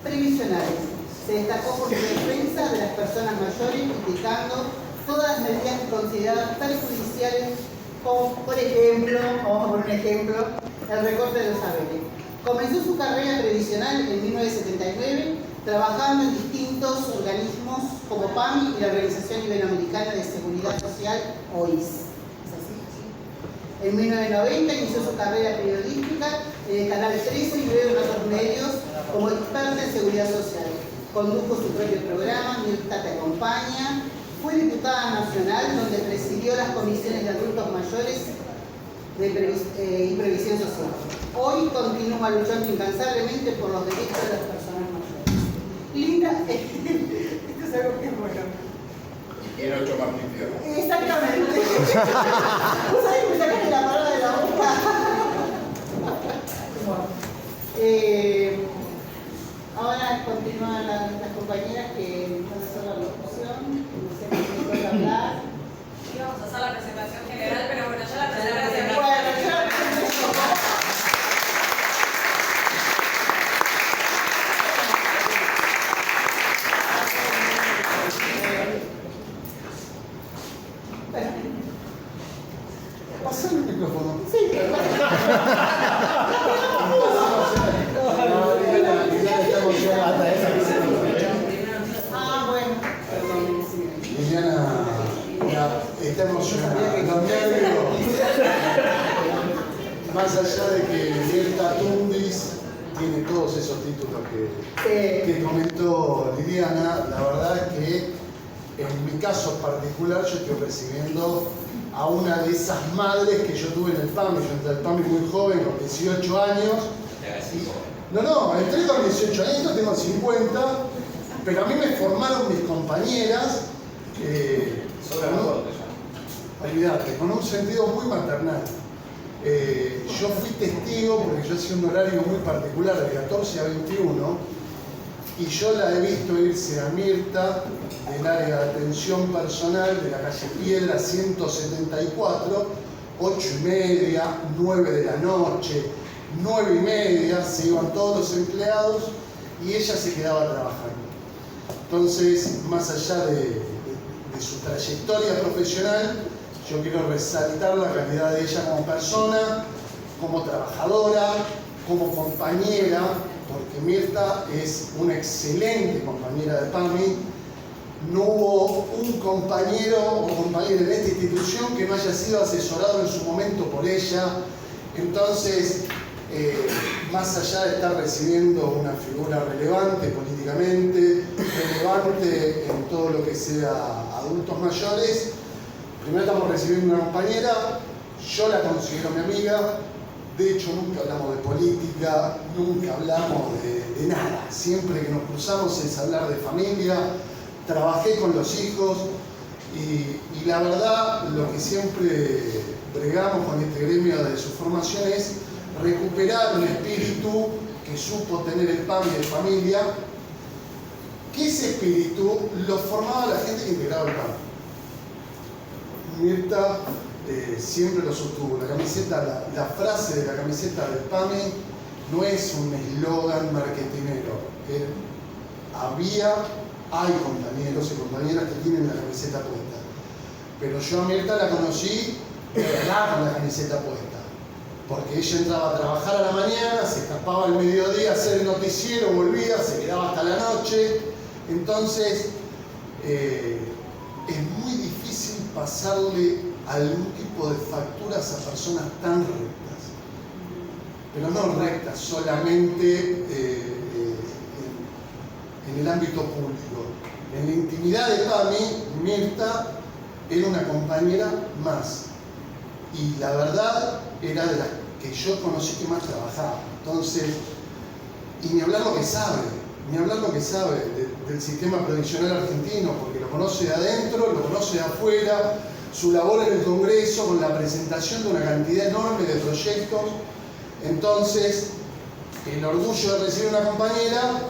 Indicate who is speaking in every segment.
Speaker 1: previsionales. Se destacó por su defensa de las personas mayores, criticando todas las medidas consideradas perjudiciales, como por ejemplo, vamos a poner un ejemplo, el recorte de los saberes. Comenzó su carrera previsional en 1979, trabajando en distintos organismos como PAMI y la Organización Iberoamericana de Seguridad Social, OIS. En 1990 inició su carrera periodística en el Canal 13 y luego en otros medios como experta en seguridad social. Condujo su propio programa, Mirta Te Acompaña. Fue diputada nacional, donde presidió las comisiones de adultos mayores y previsión social. Hoy continúa luchando incansablemente por los derechos de las personas mayores. Linda, esto es algo que es bueno.
Speaker 2: Quiero 8 Martín Fierro.
Speaker 1: Exactamente. ¿Vos sabés que me sacaste la palabra de la boca? Ahora continúan las compañeras que van a hacer la locución. No sé qué puede hablar.
Speaker 3: Íbamos a hacer la presentación general, pero bueno, ya la presentación.
Speaker 1: Bueno, yo la presento.
Speaker 4: Pasá el micrófono.
Speaker 1: Sí, ah, bueno. Perdón, sí.
Speaker 4: Liliana está emocionada. Los nervios. Más allá de que Mirta Tundis tiene todos esos títulos que comentó Liliana, la verdad es que en mi caso particular yo estoy recibiendo a una de esas madres que yo tuve en el PAMI. Yo entré al PAMI muy joven, con 18 años. No, entré con 18 años, tengo 50, pero a mí me formaron mis compañeras olvídate, con un sentido muy maternal. Yo fui testigo, porque yo hacía un horario muy particular, de 14 a 21, y yo la he visto irse a Mirta del área de atención personal de la calle Piedra 174, 8:30, 9 de la noche, 9:30, se iban todos los empleados y ella se quedaba trabajando. Entonces, más allá de su trayectoria profesional, yo quiero resaltar la calidad de ella como persona, como trabajadora, como compañera, porque Mirta es una excelente compañera de PAMI. No hubo un compañero o compañera en esta institución que no haya sido asesorado en su momento por ella. Entonces, más allá de estar recibiendo una figura relevante políticamente, relevante en todo lo que sea adultos mayores, primero estamos recibiendo una compañera, yo la considero mi amiga. De hecho, nunca hablamos de política, nunca hablamos de nada. Siempre que nos cruzamos es hablar de familia. Trabajé con los hijos y la verdad, lo que siempre bregamos con este gremio de su formación es recuperar un espíritu que supo tener el PAMI de familia, que ese espíritu lo formaba la gente que integraba el PAMI. Mirta siempre lo sostuvo. La camiseta, la frase de la camiseta del PAMI no es un eslogan marketinero. Hay compañeros y compañeras que tienen la camiseta puesta. Pero yo a Mirta la conocí de verdad con la camiseta puesta. Porque ella entraba a trabajar a la mañana, se escapaba al mediodía a hacer el noticiero, volvía, se quedaba hasta la noche. Entonces, es muy difícil pasarle algún tipo de facturas a personas tan rectas. Pero no rectas solamente en el ámbito público. En la intimidad de PAMI, Mirta era una compañera más. Y la verdad era de las que yo conocí que más trabajaba. Entonces, y ni hablar lo que sabe del sistema previsional argentino, porque lo conoce de adentro, lo conoce de afuera, su labor en el Congreso con la presentación de una cantidad enorme de proyectos. Entonces, el orgullo de recibir una compañera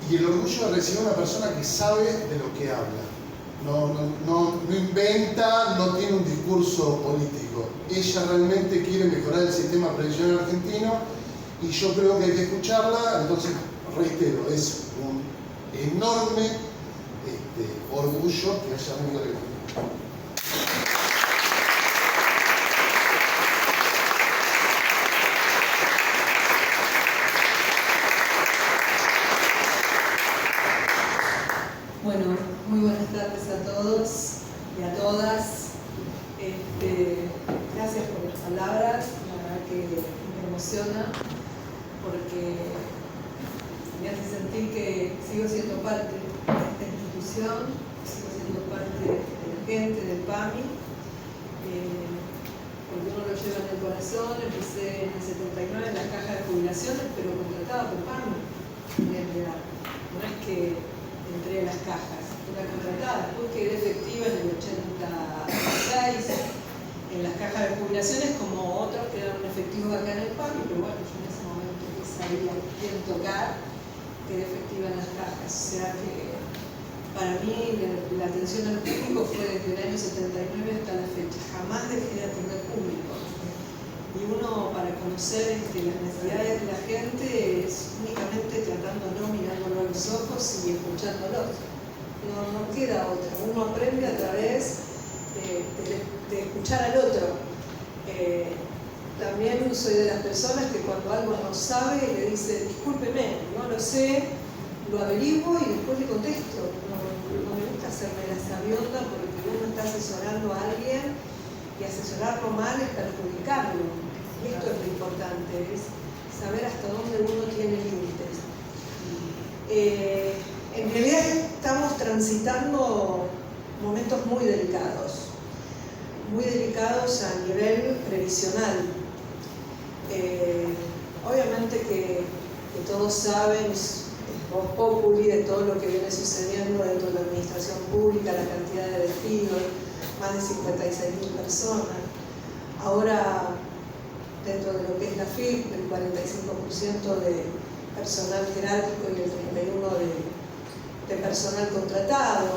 Speaker 4: y el orgullo de recibir una persona que sabe de lo que habla. No inventa, no tiene un discurso político. Ella realmente quiere mejorar el sistema previsional argentino y yo creo que hay que escucharla. Entonces, reitero, es un enorme orgullo que haya venido de mí.
Speaker 5: Bueno, muy buenas tardes a todos y a todas. Gracias por las palabras, la verdad que me emociona porque me hace sentir que sigo siendo parte de esta institución, sigo siendo parte de la gente, del PAMI, porque uno lo lleva en el corazón. Empecé en el 79 en la caja de jubilaciones, pero contratada por PAMI, en realidad. No es que entré en las cajas, una contratada, después quedé efectiva en el 86 en las cajas de jubilaciones, como otros quedaron efectivos acá en el PAMI, pero bueno, yo en ese momento que sabía quién tocar, quedé efectiva en las cajas. O sea que para mí la atención al público fue desde el año 79 hasta la fecha, jamás dejé de atender público. Y uno, para conocer las necesidades de la gente, es únicamente tratándolo, mirándolo a los ojos y escuchándolo. No queda otra. Uno aprende a través de escuchar al otro. También soy de las personas que cuando algo no sabe le dice, discúlpeme, no lo sé, lo averiguo y después le contesto. No me gusta hacerme la sabionda porque uno está asesorando a alguien y asesorarlo mal es perjudicarlo. Esto es lo importante, es saber hasta dónde uno tiene límites. En realidad estamos transitando momentos muy delicados a nivel previsional. Obviamente que todos saben, es voz populi de todo lo que viene sucediendo dentro de la administración pública, la cantidad de despidos, más de 56.000 personas. Ahora, dentro de lo que es la FIP, el 45% de personal jerárquico y el 31% de personal contratado,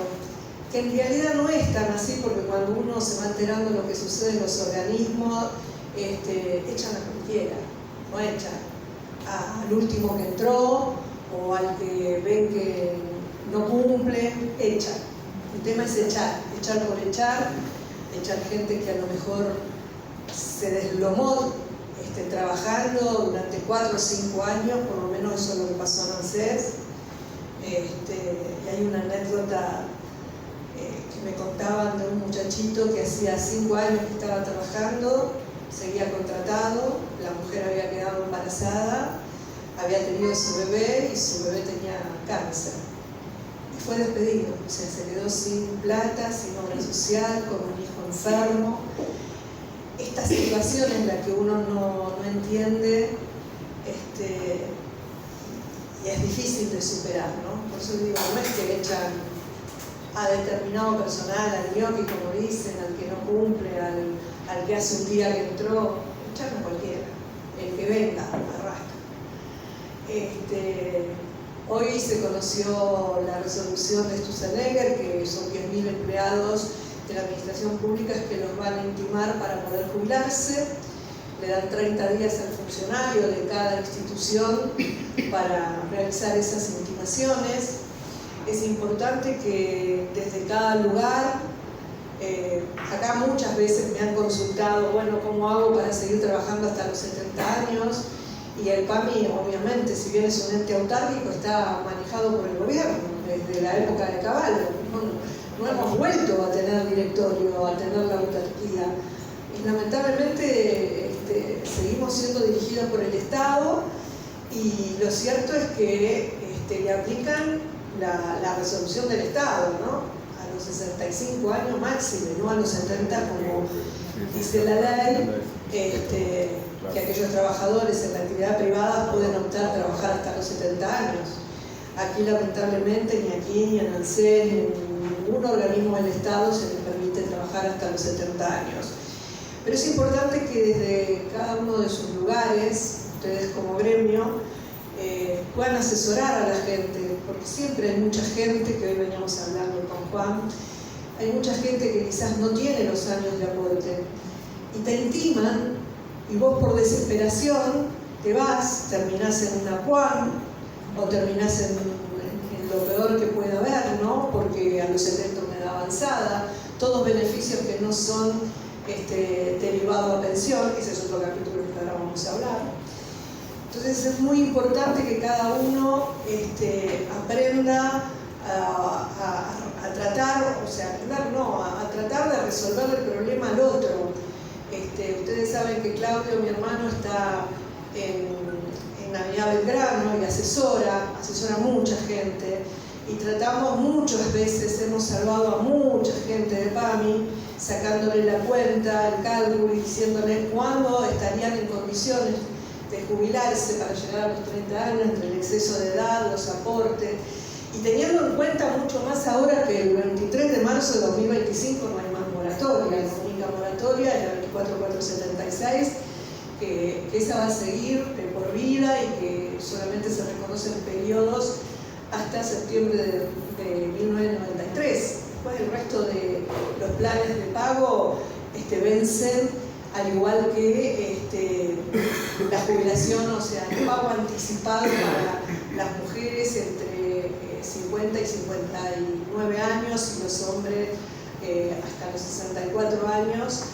Speaker 5: que en realidad no es tan así, porque cuando uno se va enterando de lo que sucede en los organismos, echan a cualquiera, no echan al último que entró o al que ven que no cumple, echan. El tema es echar por echar gente que a lo mejor se deslomó trabajando durante 4 o 5 años, por lo menos eso es lo que pasó en ANSES. Y hay una anécdota que me contaban de un muchachito que hacía 5 años que estaba trabajando, seguía contratado, la mujer había quedado embarazada, había tenido su bebé y su bebé tenía cáncer. Y fue despedido, o sea, se quedó sin plata, sin obra social, con un hijo enfermo. Esta situación en la que uno no entiende y es difícil de superar, ¿no? Por eso digo, no es que echan a determinado personal, al ñoqui, como dicen, al que no cumple, al que hace un día que entró, echan a cualquiera, el que venga, arrastra. Hoy se conoció la resolución de Sturzenegger, que son 10.000 empleados de la administración pública que los van a intimar para poder jubilarse. Le dan 30 días al funcionario de cada institución para realizar esas intimaciones. Es importante que desde cada lugar, acá muchas veces me han consultado, bueno, ¿cómo hago para seguir trabajando hasta los 70 años? Y el PAMI, obviamente, si bien es un ente autárquico, está manejado por el gobierno desde la época de Caballo. No hemos vuelto a tener directorio, a tener la autarquía. Y lamentablemente seguimos siendo dirigidos por el Estado, y lo cierto es que le aplican la resolución del Estado, ¿no? A los 65 años máximo, no a los 70 como dice la ley, que aquellos trabajadores en la actividad privada pueden optar a trabajar hasta los 70 años. Aquí lamentablemente ni aquí ni en ANSES ni en ningún organismo del Estado se les permite trabajar hasta los 70 años. Pero es importante que desde cada uno de sus lugares, ustedes como gremio, puedan asesorar a la gente, porque siempre hay mucha gente, que hoy veníamos hablando con Juan, hay mucha gente que quizás no tiene los años de aporte y te intiman, y vos por desesperación te vas, terminás en una PUAN o terminás en lo peor que pueda haber, ¿no? Porque a los 70 una edad avanzada, todos beneficios que no son derivados a pensión, ese es otro capítulo que ahora vamos a hablar. Entonces es muy importante que cada uno aprenda a tratar, o sea, a tratar de resolver el problema al otro. Ustedes saben que Claudio, mi hermano, está en Navidad Belgrano y asesora a mucha gente, y tratamos muchas veces, hemos salvado a mucha gente de PAMI, sacándole la cuenta, el cálculo y diciéndole cuándo estarían en condiciones de jubilarse para llegar a los 30 años, entre el exceso de edad, los aportes, y teniendo en cuenta mucho más ahora que el 23 de marzo de 2025 no hay más moratoria, la única moratoria es la 24476, que esa va a seguir por vida y que solamente se reconocen periodos hasta septiembre de 1993. Después el resto de los planes de pago vencen, al igual que la jubilación, o sea, el pago anticipado para las mujeres entre 50 y 59 años y los hombres hasta los 64 años,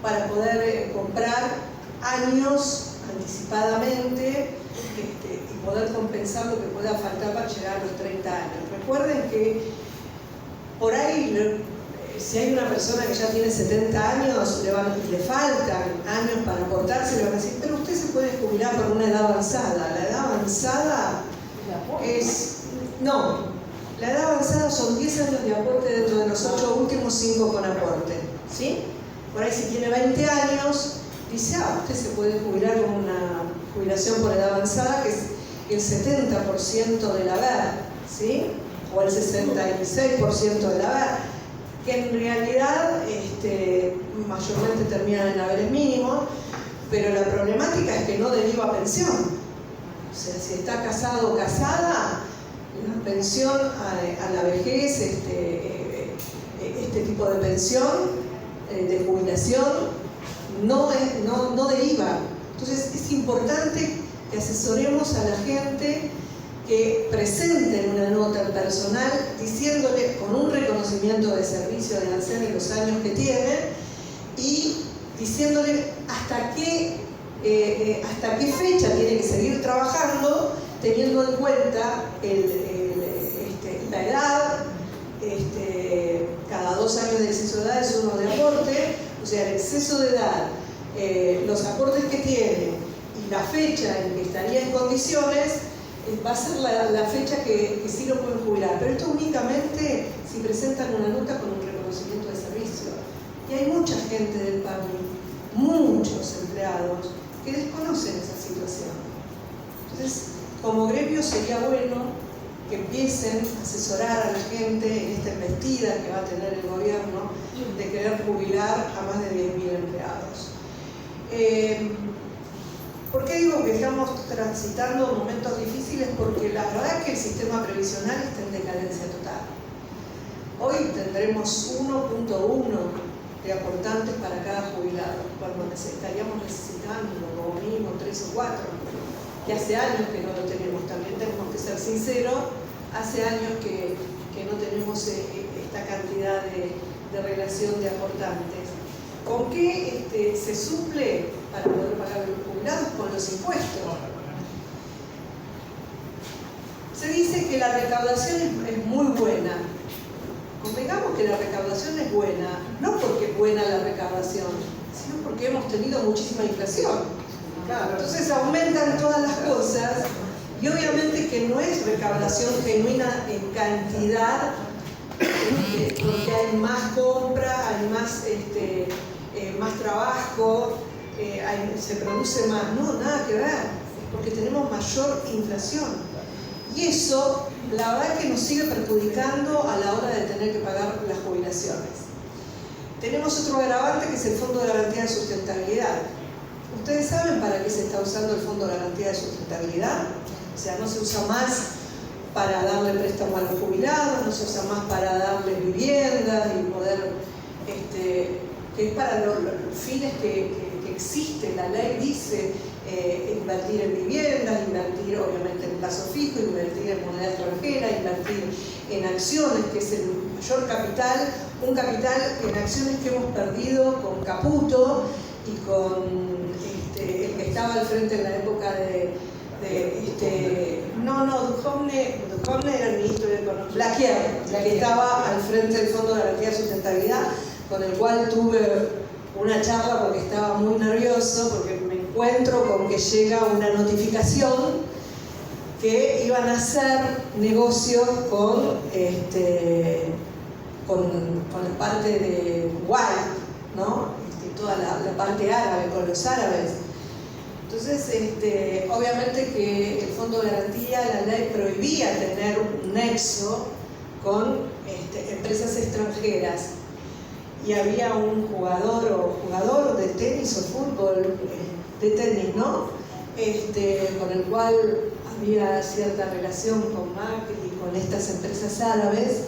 Speaker 5: para poder comprar años anticipadamente y poder compensar lo que pueda faltar para llegar a los 30 años. Recuerden que por ahí, si hay una persona que ya tiene 70 años y le faltan años para aportarse, le van a decir, pero usted se puede jubilar por una edad avanzada. La edad avanzada es... No, la edad avanzada son 10 años de aporte dentro de los 8 últimos 5 con aporte, ¿sí? Por ahí si tiene 20 años, dice, usted se puede jubilar con una jubilación por edad avanzada, que es el 70% del haber, ¿sí? O el 66% del haber, que en realidad mayormente terminan en haberes mínimos, pero la problemática es que no deriva pensión. O sea, si está casado o casada, la pensión a la vejez, este tipo de pensión, de jubilación, no deriva. Entonces es importante que asesoremos a la gente, que presenten una nota al personal diciéndole, con un reconocimiento de servicio de ANSES y los años que tiene, y diciéndole hasta qué fecha tiene que seguir trabajando, teniendo en cuenta la edad, cada 2 años de exceso de edad es uno de aporte, o sea, el exceso de edad, los aportes que tiene y la fecha en que estaría en condiciones, va a ser la fecha que sí lo pueden jubilar, pero esto únicamente si presentan una nota con un reconocimiento de servicio. Y hay mucha gente del PAMI, muchos empleados, que desconocen esa situación. Entonces, como gremio sería bueno que empiecen a asesorar a la gente en esta embestida que va a tener el gobierno de querer jubilar a más de 10.000 empleados. ¿Por qué digo que estamos transitando momentos difíciles? Porque la verdad es que el sistema previsional está en decadencia total. Hoy tendremos 1.1 de aportantes para cada jubilado, cuando estaríamos necesitando como mínimo 3 o 4, que hace años que no lo tenemos. También tenemos que ser sinceros, hace años que no tenemos esta cantidad de relación de aportantes. ¿Con qué se suple para poder pagar a los jubilados? Con los impuestos. Se dice que la recaudación es muy buena. Convengamos que la recaudación es buena, no porque es buena la recaudación, sino porque hemos tenido muchísima inflación. Entonces aumentan todas las cosas y obviamente que no es recaudación genuina en cantidad, porque hay más compra, hay más trabajo, se produce más. No, nada que ver, es porque tenemos mayor inflación. Y eso, la verdad, que nos sigue perjudicando a la hora de tener que pagar las jubilaciones. Tenemos otro agravante que es el Fondo de Garantía de Sustentabilidad. ¿Ustedes saben para qué se está usando el Fondo de Garantía de Sustentabilidad? O sea, no se usa más para darle préstamo a los jubilados, no se usa más para darles viviendas y poder, que es para los fines que existe. La ley dice invertir en viviendas, invertir obviamente en plazo fijo, invertir en moneda extranjera, invertir en acciones, que es el mayor capital, un capital en acciones que hemos perdido con Caputo y con el que estaba al frente en la época Duhovne era el ministro de Economía, Blaquier, que estaba al frente del Fondo de Garantía de Sustentabilidad, con el cual tuve una charla porque estaba muy nervioso, porque me encuentro con que llega una notificación que iban a hacer negocios con la parte de Kuwait, ¿no? Toda la parte árabe, con los árabes. Entonces, obviamente que el Fondo de Garantía, la ley prohibía tener un nexo con empresas extranjeras. Y había un jugador de tenis o fútbol, de tenis, ¿no? Con el cual había cierta relación con Macri y con estas empresas árabes,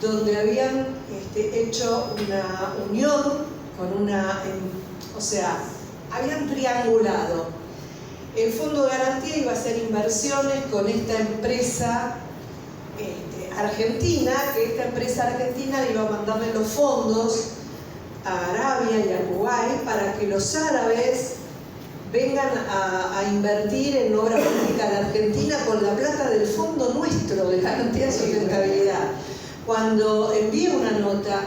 Speaker 5: donde habían hecho una unión con habían triangulado. El Fondo de Garantía iba a hacer inversiones con esta empresa argentina, que esta empresa argentina le iba a mandarle los fondos a Arabia y a Kuwait para que los árabes vengan a invertir en obra pública en Argentina con la plata del fondo nuestro de garantía de sustentabilidad. Cuando envié una nota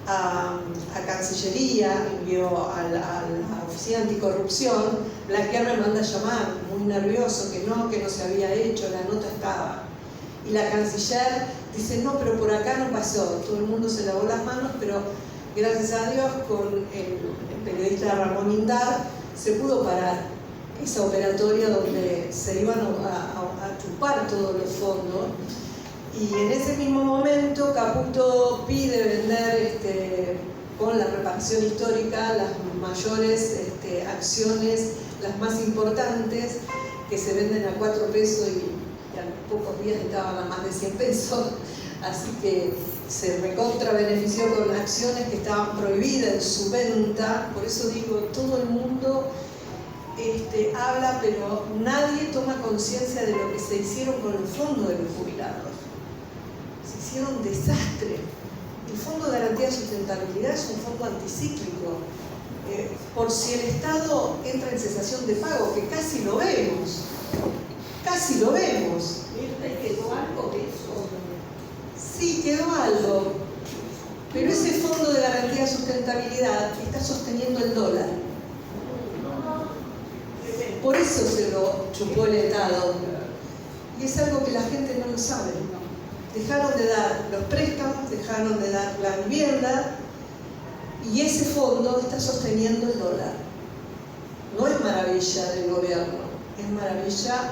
Speaker 5: a Cancillería, envió a la Oficina Anticorrupción, Blaquier me manda a llamar, muy nervioso, que no se había hecho, la nota estaba. Y la canciller dice, no, pero por acá no pasó. Todo el mundo se lavó las manos, pero gracias a Dios con el periodista Ramón Indar se pudo parar esa operatoria donde se iban a chupar todos los fondos. Y en ese mismo momento Caputo pide vender con la reparación histórica las mayores acciones, las más importantes, que se venden a 4 pesos y a pocos días estaban a más de 100 pesos, así que se recontra benefició con acciones que estaban prohibidas en su venta. Por eso digo, todo el mundo habla, pero nadie toma conciencia de lo que se hicieron con el fondo de los jubilados. Se hicieron desastre. El Fondo de Garantía de Sustentabilidad es un fondo anticíclico. Por si el Estado entra en cesación de pago, que casi lo vemos. Casi lo vemos.
Speaker 6: ¿Quedó algo de eso?
Speaker 5: Sí, quedó algo. Pero ese Fondo de Garantía de Sustentabilidad está sosteniendo el dólar. Por eso se lo chupó el Estado. Y es algo que la gente no lo sabe. Dejaron de dar los préstamos, dejaron de dar la vivienda, y ese fondo está sosteniendo el dólar. No es maravilla del gobierno, es maravilla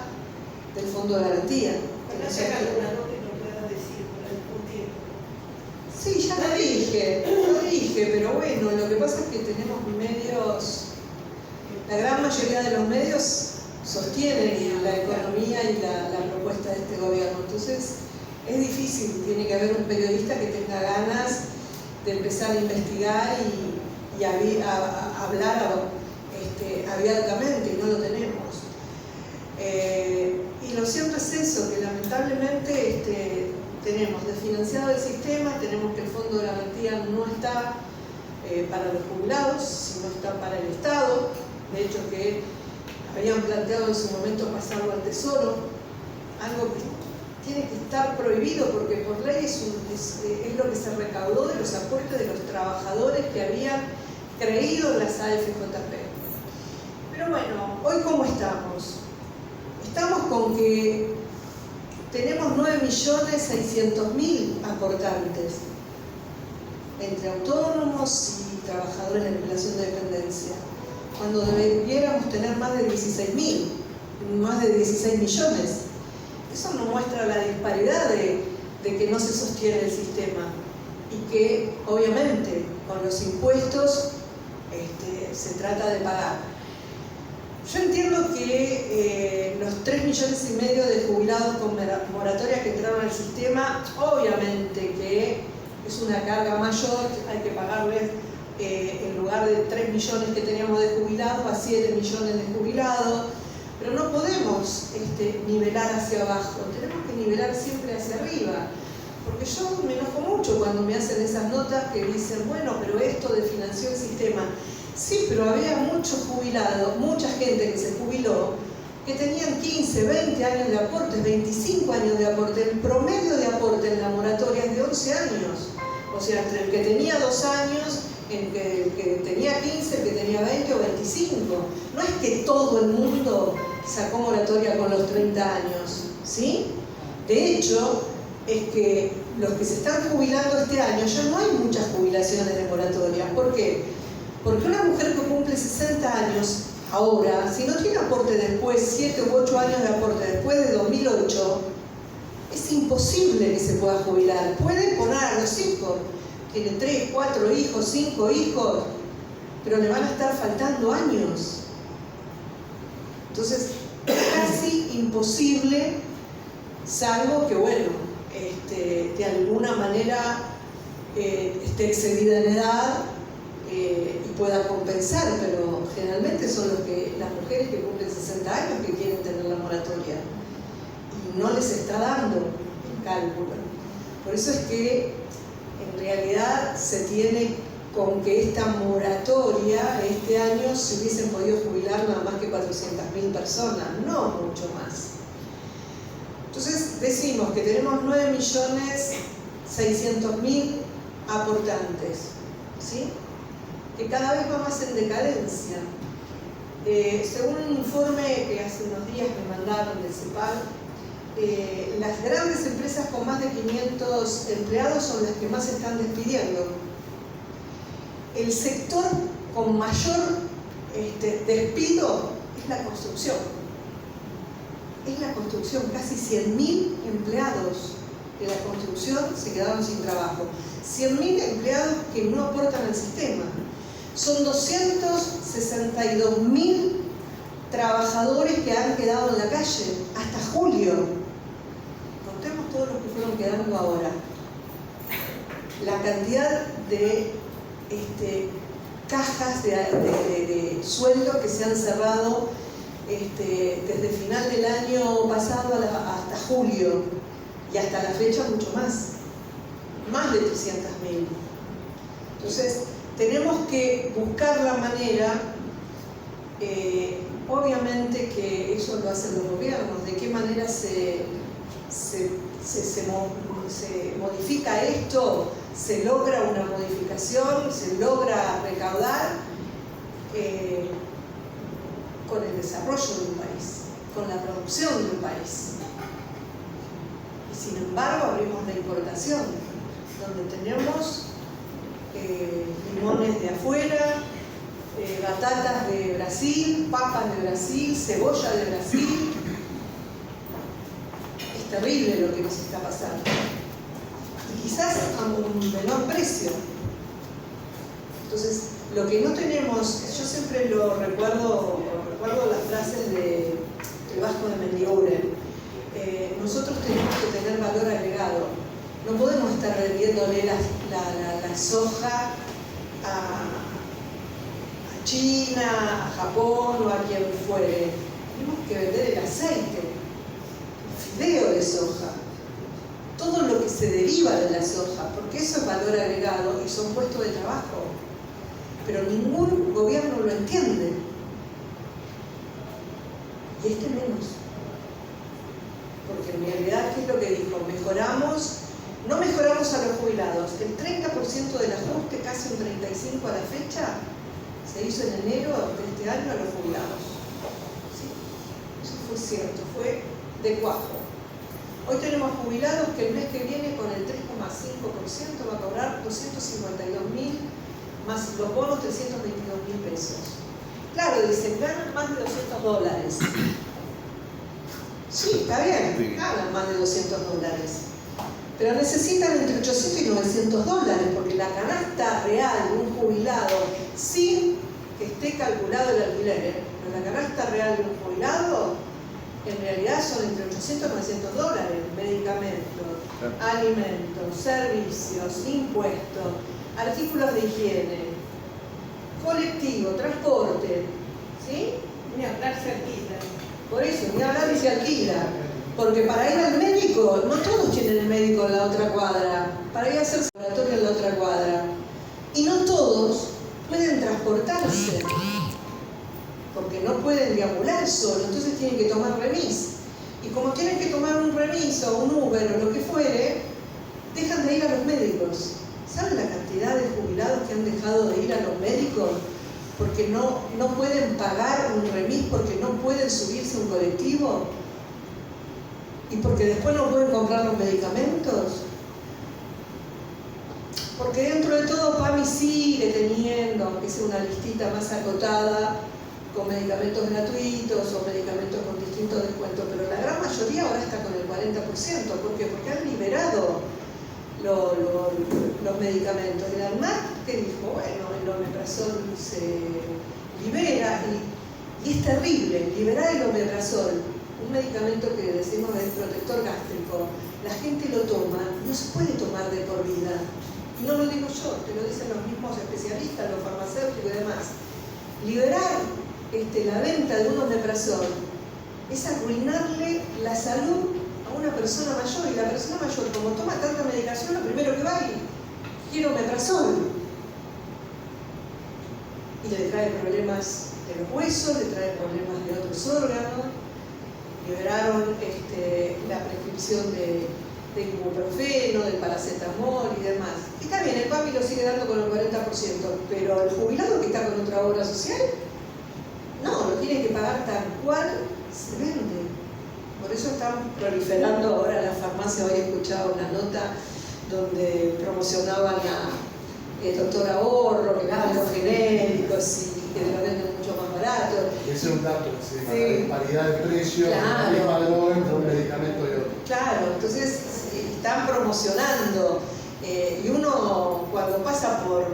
Speaker 5: del Fondo de Garantía.
Speaker 6: ¿No se alguna nota que nos pueda decir por algún tiempo?
Speaker 5: Sí, ya lo dije, pero bueno, lo que pasa es que tenemos medios, la gran mayoría de los medios sostienen la economía y la propuesta de este gobierno. Entonces, es difícil, tiene que haber un periodista que tenga ganas de empezar a investigar y a hablar abiertamente, y no lo tenemos. Y lo cierto es eso, que lamentablemente tenemos desfinanciado el sistema, tenemos que el Fondo de Garantía no está para los jubilados, sino está para el Estado. De hecho, que habían planteado en su momento pasarlo al Tesoro, algo que tiene que estar prohibido porque por ley es lo que se recaudó de los aportes de los trabajadores que habían creído en las AFJP. Pero bueno, hoy ¿cómo estamos? Estamos con que tenemos 9.600.000 aportantes entre autónomos y trabajadores de relación de dependencia, cuando debiéramos tener más de 16.000, más de 16 millones. Eso nos muestra la disparidad de que no se sostiene el sistema y que obviamente con los impuestos se trata de pagar. Yo entiendo que los 3,5 millones de jubilados con moratoria que entraron al sistema, obviamente que es una carga mayor, hay que pagarles en lugar de 3 millones que teníamos de jubilados, a 7 millones de jubilados. Pero no podemos nivelar hacia abajo, tenemos que nivelar siempre hacia arriba. Porque yo me enojo mucho cuando me hacen esas notas que dicen, bueno, pero esto desfinanció el sistema. Sí, pero había muchos jubilados, mucha gente que se jubiló, que tenían 15, 20 años de aporte, 25 años de aporte. El promedio de aporte en la moratoria es de 11 años. O sea, entre el que tenía 2 años, el que tenía 15, el que tenía 20 o 25. No es que todo el mundo sacó moratoria con los 30 años, ¿sí? De hecho, es que los que se están jubilando este año, ya no hay muchas jubilaciones de moratoria. ¿Por qué? Porque una mujer que cumple 60 años ahora, si no tiene aporte después, 7 u 8 años de aporte después de 2008, es imposible que se pueda jubilar. Puede poner a los hijos, tiene 3, 4 hijos, 5 hijos, pero le van a estar faltando años. Entonces, es casi imposible, salvo que, bueno, de alguna manera esté excedida en edad y pueda compensar, pero generalmente son las mujeres que cumplen 60 años que quieren tener la moratoria y no les está dando el cálculo. Por eso es que en realidad se tiene con que esta moratoria este año se hubiesen podido jubilar nada más que 400.000 personas, no mucho más. Entonces decimos que tenemos 9.600.000 aportantes, ¿sí? Que cada vez va más en decadencia. Según un informe que hace unos días me mandaron del CEPAL, las grandes empresas con más de 500 empleados son las que más se están despidiendo. El sector con mayor despido es la construcción. Es la construcción, casi 100.000 empleados de la construcción se quedaron sin trabajo. 100.000 empleados que no aportan al sistema. Son 262.000 trabajadores que han quedado en la calle hasta julio. Contemos todos los que fueron quedando ahora. La cantidad de cajas de sueldo que se han cerrado desde final del año pasado hasta julio y hasta la fecha mucho más de 300.000. Entonces tenemos que buscar la manera, obviamente que eso lo hacen los gobiernos, de qué manera se modifica esto, se logra una modificación, se logra recaudar con el desarrollo de un país, con la producción de un país. Y sin embargo abrimos la importación, donde tenemos limones de afuera, batatas de Brasil, papas de Brasil, cebolla de Brasil. Es terrible lo que nos está pasando. Y quizás a un menor precio. Entonces, lo que no tenemos, yo siempre recuerdo las frases del Vasco de Mendiguren. Nosotros tenemos que tener valor agregado. No podemos estar vendiéndole la soja a China, a Japón o a quien fuere. Tenemos que vender el aceite, el fideo de soja, todo lo que se deriva de la soja, porque eso es valor agregado y son puestos de trabajo. Pero ningún gobierno lo entiende. Y menos. Porque en realidad, ¿qué es lo que dijo? No mejoramos a los jubilados. El 30% del ajuste, casi un 35% a la fecha, se hizo en enero de este año a los jubilados. ¿Sí? Eso fue cierto, fue de cuajo. Hoy tenemos jubilados que el mes que viene con el 3,5% va a cobrar 252.000 más los bonos 322.000 pesos. Claro, dicen, ganan más de $200. Sí, está bien, ganan más de $200. Pero necesitan entre 800 y $900, porque la canasta real de un jubilado, sin que esté calculado el alquiler, pero la canasta real de un jubilado, en realidad son entre 800 y $900, medicamentos, alimentos, servicios, impuestos, artículos de higiene, colectivo, transporte, ¿sí?
Speaker 6: Ni hablar cerquita.
Speaker 5: Por eso, ni hablar y se alquila. Porque para ir al médico, no todos tienen el médico en la otra cuadra. Para ir a hacer laboratorio en la otra cuadra. Y no todos pueden transportarse. Porque no pueden deambular solo, entonces tienen que tomar remis. Y como tienen que tomar un remis o un Uber o lo que fuere, dejan de ir a los médicos. ¿Saben la cantidad de jubilados que han dejado de ir a los médicos? Porque no pueden pagar un remis, porque no pueden subirse a un colectivo y porque después no pueden comprar los medicamentos. Porque dentro de todo PAMI sigue teniendo, aunque sea una listita más acotada, con medicamentos gratuitos o medicamentos con distintos descuentos, pero la gran mayoría ahora está con el 40%. ¿Por qué? Porque han liberado los medicamentos. El ANMAT que dijo, bueno, el omeprazol se libera y es terrible, liberar el omeprazol, un medicamento que decimos es protector gástrico, la gente lo toma, no se puede tomar de por vida. Y no lo digo yo, te lo dicen los mismos especialistas, los farmacéuticos y demás. Liberar la venta de un omeprazol es arruinarle la salud a una persona mayor, y la persona mayor, como toma tanta medicación, lo primero que va y quiere omeprazol. Y le trae problemas de los huesos, le trae problemas de otros órganos. Liberaron la prescripción de ibuprofeno, del paracetamol y demás. Y está bien, el PAMI lo sigue dando con el 40%, pero el jubilado que está con otra obra social, no, lo tiene que pagar tal cual se vende. Por eso están proliferando ahora las farmacias. Hoy he escuchado una nota donde promocionaban a Doctor Ahorro, que eran los genéricos y que lo venden mucho más barato.
Speaker 4: Ese es un dato, ¿sí?
Speaker 5: Sí.
Speaker 4: La disparidad de precio,
Speaker 5: Claro.
Speaker 4: la misma droga entre un medicamento y otro.
Speaker 5: Claro, entonces están promocionando. Y uno cuando pasa por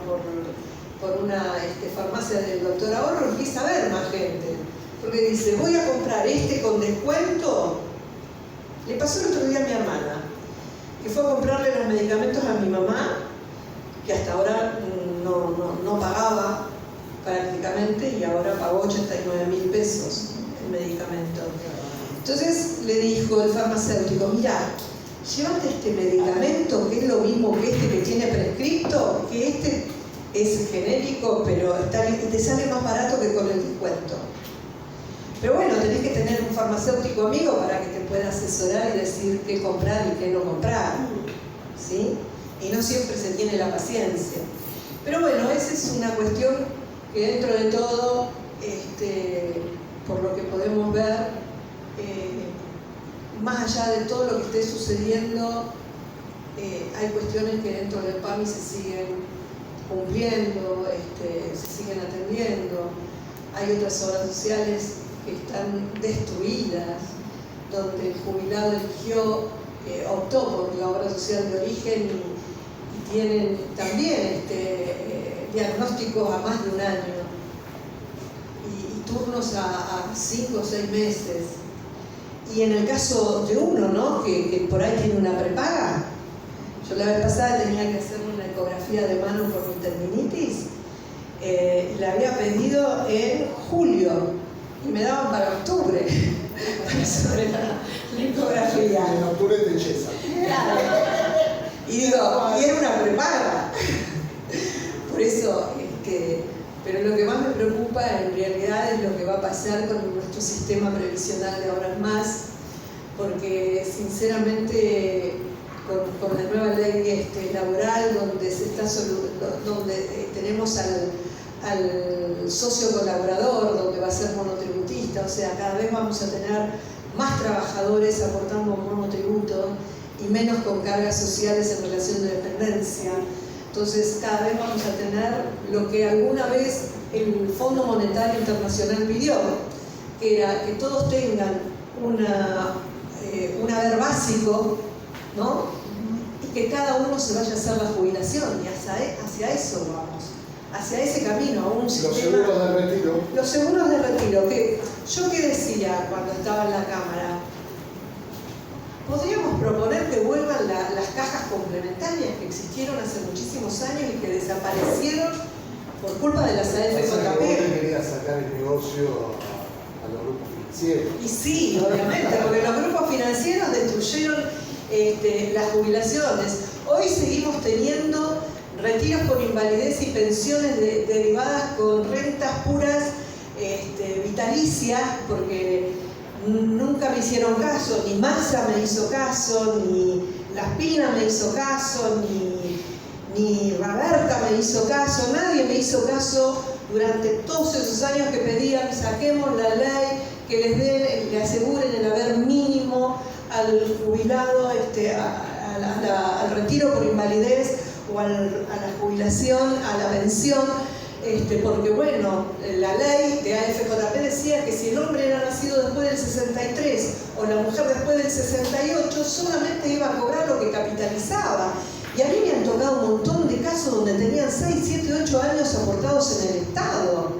Speaker 5: una farmacia del Doctor Ahorro empieza a ver más gente. Porque dice, voy a comprar con descuento. Le pasó el otro día a mi hermana, que fue a comprarle los medicamentos a mi mamá, que hasta ahora no pagaba prácticamente, y ahora pagó 89.000 pesos el medicamento. Entonces le dijo el farmacéutico, mira, llévate este medicamento, que es lo mismo que que tiene prescripto, que es genérico, pero te sale más barato que con el descuento. Pero bueno, tenés que tener un farmacéutico amigo para que te pueda asesorar y decir qué comprar y qué no comprar, ¿sí? Y no siempre se tiene la paciencia. Pero bueno, esa es una cuestión que dentro de todo, por lo que podemos ver, más allá de todo lo que esté sucediendo, hay cuestiones que dentro del PAMI se siguen cumpliendo, se siguen atendiendo. Hay otras obras sociales que están destruidas, donde el jubilado eligió, optó por la obra social de origen y tienen también diagnósticos a más de un año y turnos a 5 o 6 meses. Y en el caso de uno, ¿no?, que por ahí tiene una prepaga, yo la vez pasada tenía que hacer una ecografía de mano por mi tendinitis, la había pedido en julio y me daban para octubre sobre la ecografía.
Speaker 4: En octubre te enyesa.
Speaker 5: Claro. Y digo, y era una prepaga. Por eso, pero lo que más me preocupa en realidad es lo que va a pasar con nuestro sistema previsional de ahora más, porque sinceramente con la nueva ley laboral, donde tenemos al socio colaborador, donde va a ser monotributista, o sea, cada vez vamos a tener más trabajadores aportando monotributo y menos con cargas sociales en relación de dependencia. Entonces, cada vez vamos a tener lo que alguna vez el Fondo Monetario Internacional pidió, que era que todos tengan un haber básico, ¿no?, y que cada uno se vaya a hacer la jubilación, y hacia eso vamos, hacia ese camino, a un sistema.
Speaker 4: Los seguros de retiro.
Speaker 5: Los seguros de retiro, que yo que decía cuando estaba en la Cámara, podríamos proponer que vuelvan las cajas complementarias que existieron hace muchísimos años y que desaparecieron por culpa de las
Speaker 4: Pasa que vos le
Speaker 5: AFJP.
Speaker 4: querías sacar el negocio a los grupos financieros.
Speaker 5: Y sí, obviamente, porque los grupos financieros destruyeron las jubilaciones. Hoy seguimos teniendo retiros por invalidez y pensiones derivadas con rentas puras vitalicias, porque nunca me hicieron caso, ni Massa me hizo caso, ni Laspina me hizo caso, ni Raberta me hizo caso, nadie me hizo caso durante todos esos años que pedían saquemos la ley, que les den, le aseguren el haber mínimo al jubilado, al retiro por invalidez o a la jubilación, a la pensión, porque bueno, la ley de AFJP decía que si el hombre era nacido después del 63 o la mujer después del 68, solamente iba a cobrar lo que capitalizaba. Y a mí me han tocado un montón de casos donde tenían 6, 7, 8 años aportados en el Estado.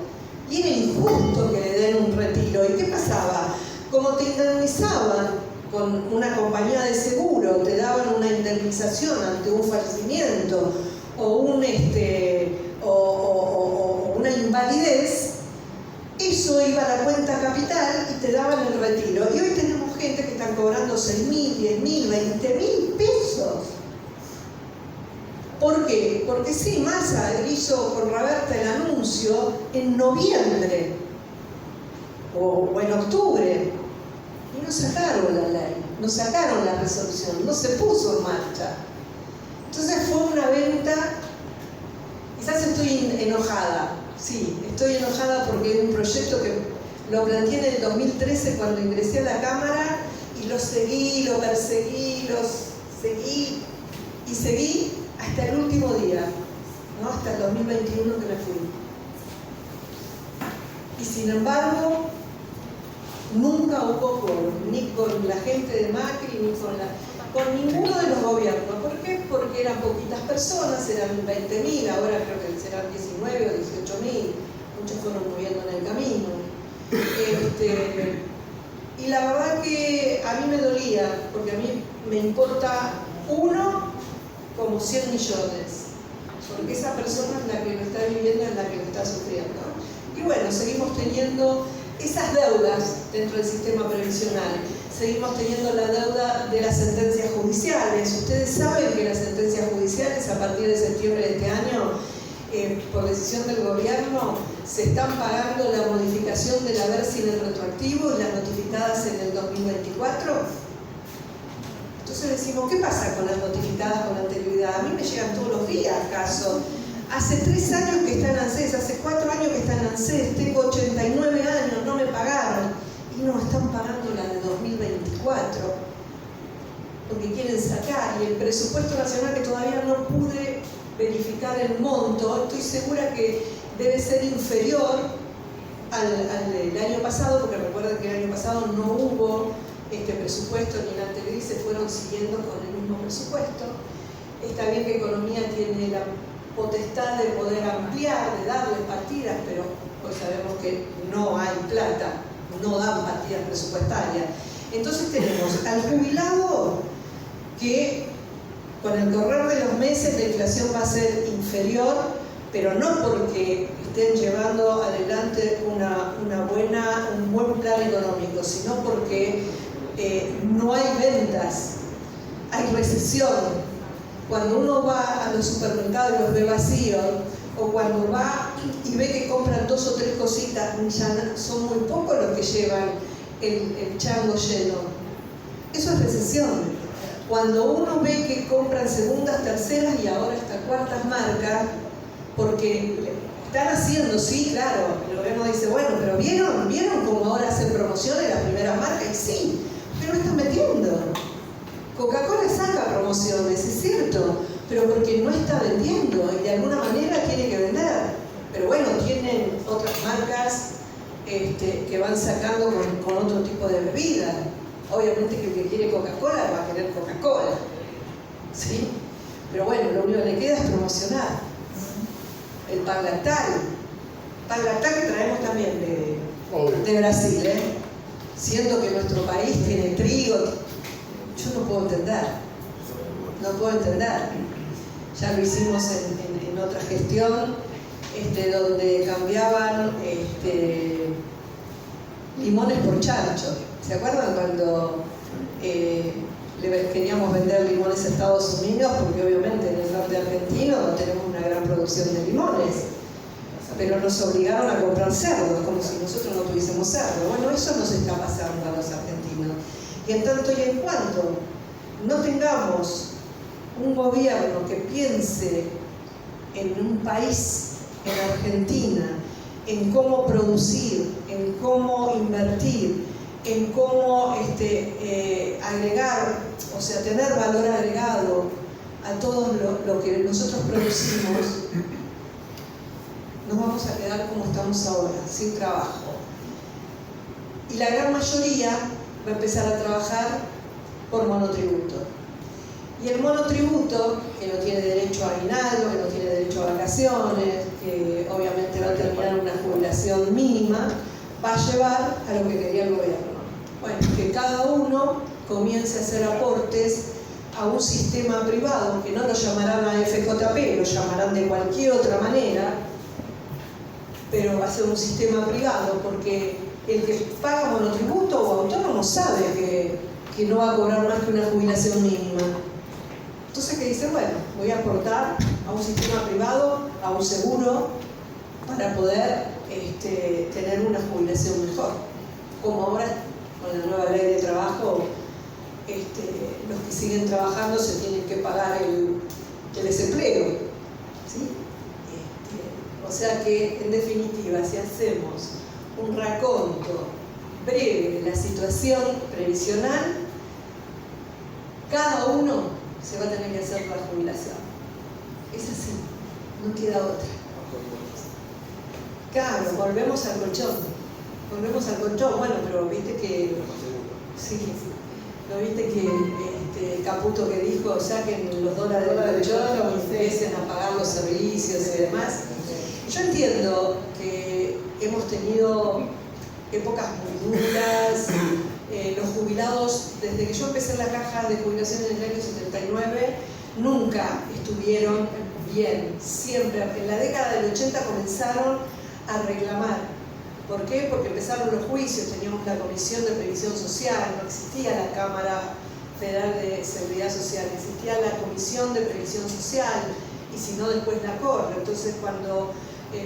Speaker 5: Y era injusto que le den un retiro. ¿Y qué pasaba? Como te indemnizaban con una compañía de seguro, te daban una indemnización ante un fallecimiento o una invalidez, eso iba a la cuenta capital y te daban el retiro. Y hoy tenemos gente que están cobrando 6.000, 10.000, 20.000 pesos. ¿Por qué? Porque sí, Massa hizo con Raberta el anuncio en noviembre o en octubre y no sacaron la ley, no sacaron la resolución, no se puso en marcha. Entonces fue una venta, quizás estoy enojada, sí, estoy enojada porque es un proyecto que lo planteé en el 2013 cuando ingresé a la Cámara y lo seguí, lo perseguí, seguí y seguí hasta el último día, ¿no? Hasta el 2021 que me fui. Y sin embargo, nunca hubo quórum, ni con la gente de Macri, ni con ninguno de los gobiernos. ¿Por qué? Porque eran poquitas personas, eran 20.000, ahora creo que serán 19 o 18.000, muchos fueron muriendo en el camino. Y la verdad que a mí me dolía, porque a mí me importa uno como 100 millones, porque esa persona es la que lo está viviendo, es la que lo está sufriendo. Y bueno, seguimos teniendo esas deudas dentro del sistema previsional, seguimos teniendo la deuda de las sentencias judiciales. Ustedes saben que las sentencias judiciales a partir de septiembre de este año, por decisión del gobierno, se están pagando la modificación del haber sin el retroactivo y las notificadas en el 2024. Entonces decimos, ¿qué pasa con las notificadas con anterioridad? A mí me llegan todos los días casos. Hace 3 años que está en ANSES, hace 4 años que está en ANSES, tengo 89 años, no me pagaron. Y no están pagando la de 2024, porque quieren sacar. Y el presupuesto nacional, que todavía no pude verificar el monto, estoy segura que debe ser inferior al del año pasado, porque recuerden que el año pasado no hubo este presupuesto ni el anterior y se fueron siguiendo con el mismo presupuesto. Está bien que Economía tiene la potestad de poder ampliar, de darle partidas, pero hoy sabemos que no hay plata, no dan partidas presupuestarias. Entonces tenemos al jubilado que con el correr de los meses la inflación va a ser inferior, pero no porque estén llevando adelante un buen plan económico, sino porque no hay ventas, hay recesión. Cuando uno va a los supermercados y los ve vacíos, o cuando va y ve que compran 2 o 3 cositas, ya son muy pocos los que llevan el chango lleno. Eso es recesión. Cuando uno ve que compran segundas, terceras y ahora hasta cuartas marcas, porque están haciendo, sí, claro, el gobierno dice, bueno, pero ¿vieron cómo ahora hacen promociones las primeras marcas? Y sí, pero no están metiendo. Coca-Cola saca promociones, es cierto, pero porque no está vendiendo y de alguna manera tiene que vender. Pero bueno, tienen otras marcas que van sacando con otro tipo de bebida. Obviamente que el que quiere Coca-Cola va a querer Coca-Cola, ¿sí? Pero bueno, lo único que le queda es promocionar. El pan lactal que traemos también de Brasil, siendo que nuestro país tiene trigo. Yo no puedo entender, ya lo hicimos en otra gestión, donde cambiaban limones por chancho. ¿Se acuerdan cuando le queríamos vender limones a Estados Unidos? Porque obviamente en el norte argentino tenemos una gran producción de limones, pero nos obligaron a comprar cerdos, como si nosotros no tuviésemos cerdo. Bueno, eso nos está pasando a los argentinos. Y en tanto y en cuanto no tengamos un gobierno que piense en un país, en Argentina, en cómo producir, en cómo invertir, en cómo agregar, o sea, tener valor agregado a todo lo que nosotros producimos, nos vamos a quedar como estamos ahora, sin trabajo. Y la gran mayoría va a empezar a trabajar por monotributo. Y el monotributo, que no tiene derecho a aguinaldo, que no tiene derecho a vacaciones, que obviamente va a terminar en una jubilación mínima, va a llevar a lo que quería el gobierno. Bueno, que cada uno comience a hacer aportes a un sistema privado, que no lo llamarán AFJP, lo llamarán de cualquier otra manera, pero va a ser un sistema privado, porque el que paga monotributo o autónomo sabe que no va a cobrar más que una jubilación mínima. Entonces, ¿qué dice? Bueno, voy a aportar a un sistema privado, a un seguro, para poder tener una jubilación mejor. Como ahora, con la nueva ley de trabajo, los que siguen trabajando se tienen que pagar el desempleo, ¿sí? O sea que, en definitiva, si hacemos un raconto breve de la situación previsional, cada uno se va a tener que hacer la jubilación. Es así, no queda otra. Claro, volvemos al colchón. Volvemos al colchón, bueno, pero viste que... Sí, ¿no viste que Caputo que dijo, saquen los dólares del colchón y empiecen a pagar los servicios y demás? Yo entiendo que hemos tenido épocas muy duras. Los jubilados, desde que yo empecé en la caja de jubilación en el año 79, nunca estuvieron bien. Siempre, en la década del 80 comenzaron a reclamar. ¿Por qué? Porque empezaron los juicios, teníamos la Comisión de Previsión Social, no existía la Cámara Federal de Seguridad Social, existía la Comisión de Previsión Social, y si no después la Corte. Entonces cuando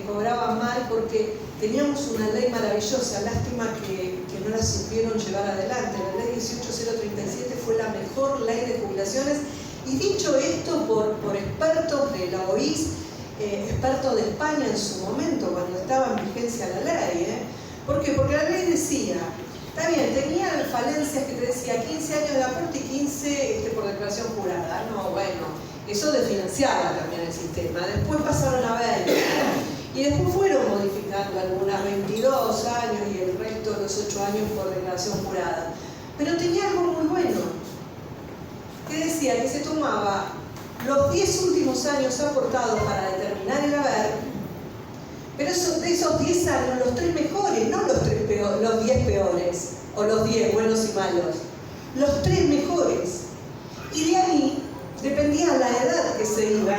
Speaker 5: cobraban mal, porque teníamos una ley maravillosa, lástima que no la supieron llevar adelante. La ley 18037 fue la mejor ley de jubilaciones, y dicho esto por expertos de la OIS, expertos de España en su momento, cuando estaba en vigencia la ley. ¿Por qué? Porque la ley decía, está bien, tenía falencias que te decía 15 años de aporte y 15 por declaración jurada. No, bueno, eso desfinanciaba también el sistema. Después pasaron a 20. Y después fueron modificando algunas 22 años y el resto de los 8 años por declaración jurada. Pero tenía algo muy bueno, que decía que se tomaba los 10 últimos años aportados para determinar el haber, pero de esos 10 años, los 3 mejores, no los 10 peores, o los 10 buenos y malos, los 3 mejores. Y de ahí dependía la edad que se iba.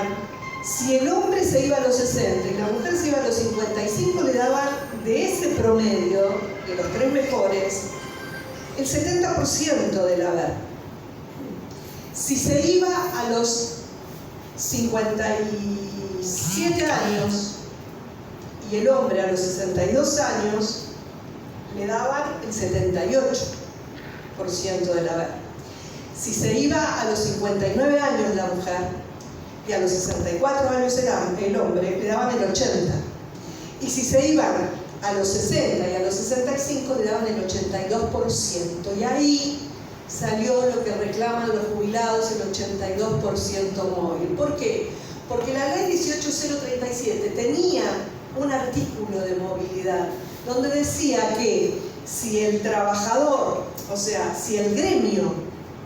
Speaker 5: Si el hombre se iba a los 60 y la mujer se iba a los 55, le daban de ese promedio, de los 3 mejores, el 70% del haber. Si se iba a los 57 años y el hombre a los 62 años, le daban el 78% del haber. Si se iba a los 59 años la mujer y a los 64 años el hombre, le daban el 80%. Y si se iban a los 60 y a los 65, le daban el 82%. Y ahí salió lo que reclaman los jubilados, el 82% móvil. ¿Por qué? Porque la ley 18037 tenía un artículo de movilidad donde decía que si el trabajador, o sea, si el gremio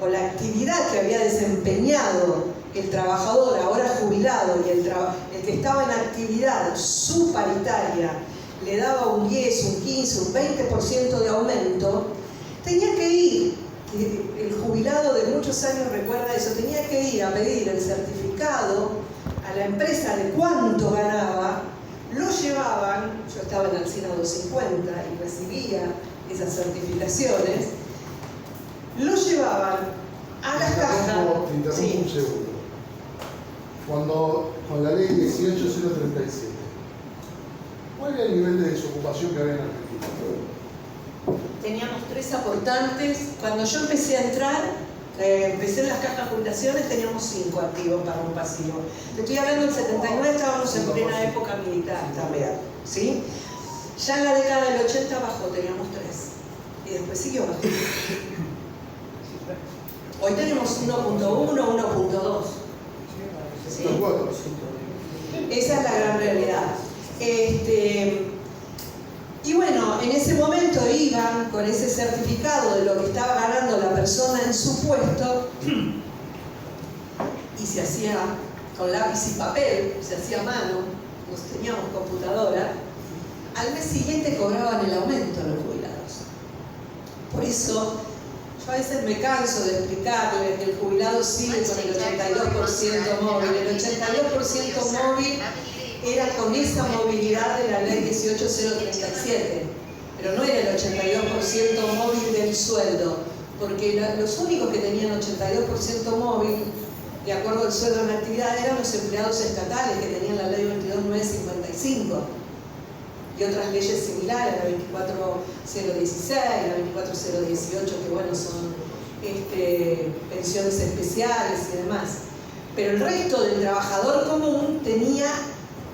Speaker 5: o la actividad que había desempeñado el trabajador ahora jubilado y el que estaba en actividad subparitaria le daba un 10, un 15, un 20% de aumento, tenía que ir, el jubilado de muchos años recuerda eso, tenía que ir a pedir el certificado a la empresa de cuánto ganaba lo llevaban, yo estaba en Alsina 250 y recibía esas certificaciones, lo llevaban a las cajas.
Speaker 4: Te interrumpo
Speaker 5: Sí.
Speaker 4: un segundo. Cuando, con la ley 18037, ¿cuál era el nivel de desocupación que había en Argentina?
Speaker 5: Teníamos 3 aportantes. Cuando yo empecé a entrar, empecé en las cajas jubilaciones, teníamos 5 activos para un pasivo. Te estoy hablando del 79, estábamos en plena época militar también, ¿sí? Ya en la década del 80 bajó, teníamos 3. Y después siguió bajando. Hoy tenemos 1.1, 1.2. ¿Sí?
Speaker 4: Los cuatro.
Speaker 5: Esa es la gran realidad. Y bueno, en ese momento iban con ese certificado de lo que estaba ganando la persona en su puesto y se hacía con lápiz y papel, se hacía a mano, no teníamos computadora. Al mes siguiente cobraban el aumento los jubilados. Por eso, yo a veces me canso de explicarles que el jubilado sigue con el 82% móvil. El 82% móvil era con esa movilidad de la ley 18037, pero no era el 82% móvil del sueldo, porque los únicos que tenían 82% móvil, de acuerdo al sueldo en actividad, eran los empleados estatales que tenían la ley 22955 y otras leyes similares, la 24016, la 24018, que bueno, son pensiones especiales y demás. Pero el resto del trabajador común tenía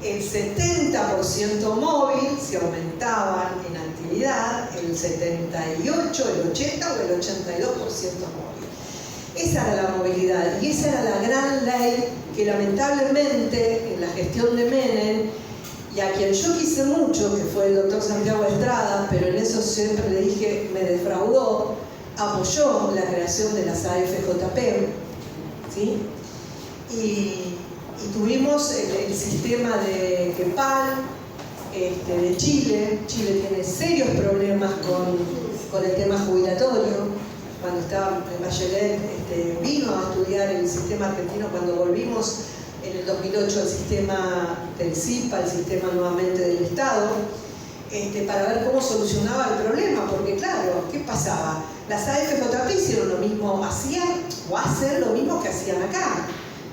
Speaker 5: el 70% móvil, se aumentaban en actividad, el 78, el 80 o el 82% móvil. Esa era la movilidad y esa era la gran ley que lamentablemente en la gestión de Menem, y a quien yo quise mucho, que fue el doctor Santiago Estrada, pero en eso siempre le dije, me defraudó, apoyó la creación de las AFJP, ¿sí? Y tuvimos el sistema de Kepal, de Chile. Chile tiene serios problemas con el tema jubilatorio. Cuando estaba en Bachelet, vino a estudiar el sistema argentino cuando volvimos en el 2008 al sistema del CIPA, al sistema nuevamente del Estado, para ver cómo solucionaba el problema, porque claro, ¿qué pasaba? Las AFJP hicieron lo mismo, hacían o hacen lo mismo que hacían acá.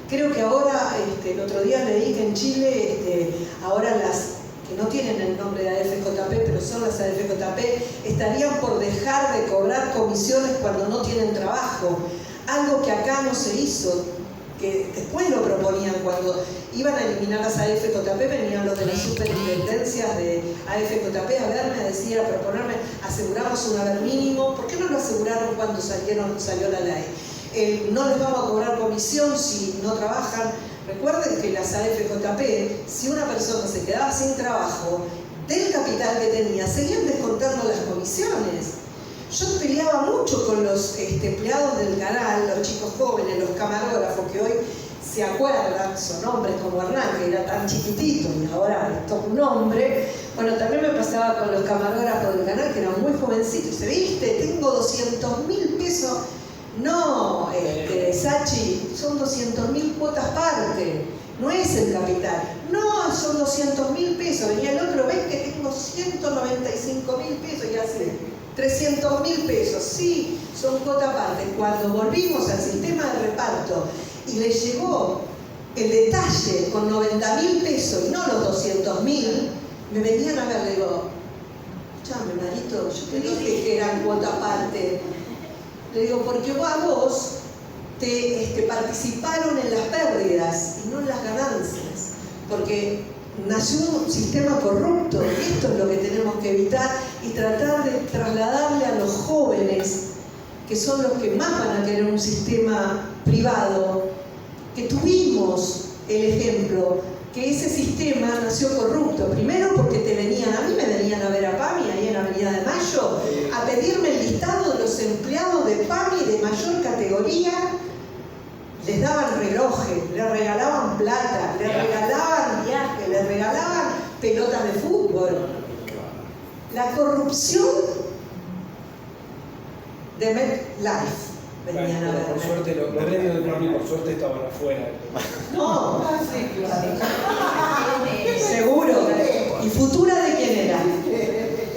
Speaker 5: Creo que ahora, el otro día leí que en Chile, ahora las que no tienen el nombre de AFJP, pero son las AFJP, estarían por dejar de cobrar comisiones cuando no tienen trabajo. Algo que acá no se hizo, que después lo proponían cuando iban a eliminar las AFJP, venían los de las superintendencias de AFJP a verme, a decir, a proponerme, aseguramos un haber mínimo. ¿Por qué no lo aseguraron cuando salió la ley? No les vamos a cobrar comisión si no trabajan. Recuerden que las AFJP, si una persona se quedaba sin trabajo, del capital que tenía, seguían descontando las comisiones. Yo peleaba mucho con los empleados del canal, los chicos jóvenes, los camarógrafos, que hoy se acuerdan, son hombres como Hernán, que era tan chiquitito y ahora es todo un hombre. Bueno, también me pasaba con los camarógrafos del canal, que eran muy jovencitos. ¿Se viste? Tengo 200.000 pesos. No, Sachi, son 200.000 cuotas parte, no es el capital. No, son 200.000 pesos. Venía el otro, ves que tengo 195.000 pesos y así, 300.000 pesos. Sí, son cuotas parte. Cuando volvimos al sistema de reparto y les llegó el detalle con 90.000 pesos y no los 200.000, me venían a ver, le digo, escuchame, Marito, yo te dije que eran cuota parte. Le digo, porque vos te participaron en las pérdidas y no en las ganancias, porque nació un sistema corrupto y esto es lo que tenemos que evitar y tratar de trasladarle a los jóvenes, que son los que más van a querer un sistema privado, que tuvimos el ejemplo, que ese sistema nació corrupto, primero porque a mí me venían a ver a PAMI ahí en Avenida de Mayo, a pedirme el listado de los empleados de PAMI de mayor categoría, les daban relojes, les regalaban plata, les regalaban viajes, les regalaban pelotas de fútbol. La corrupción de MetLife. Venían a ver.
Speaker 7: Por suerte, los medios de PAMI por suerte estaban afuera.
Speaker 5: No, seguro. ¿Y Futura de quién era?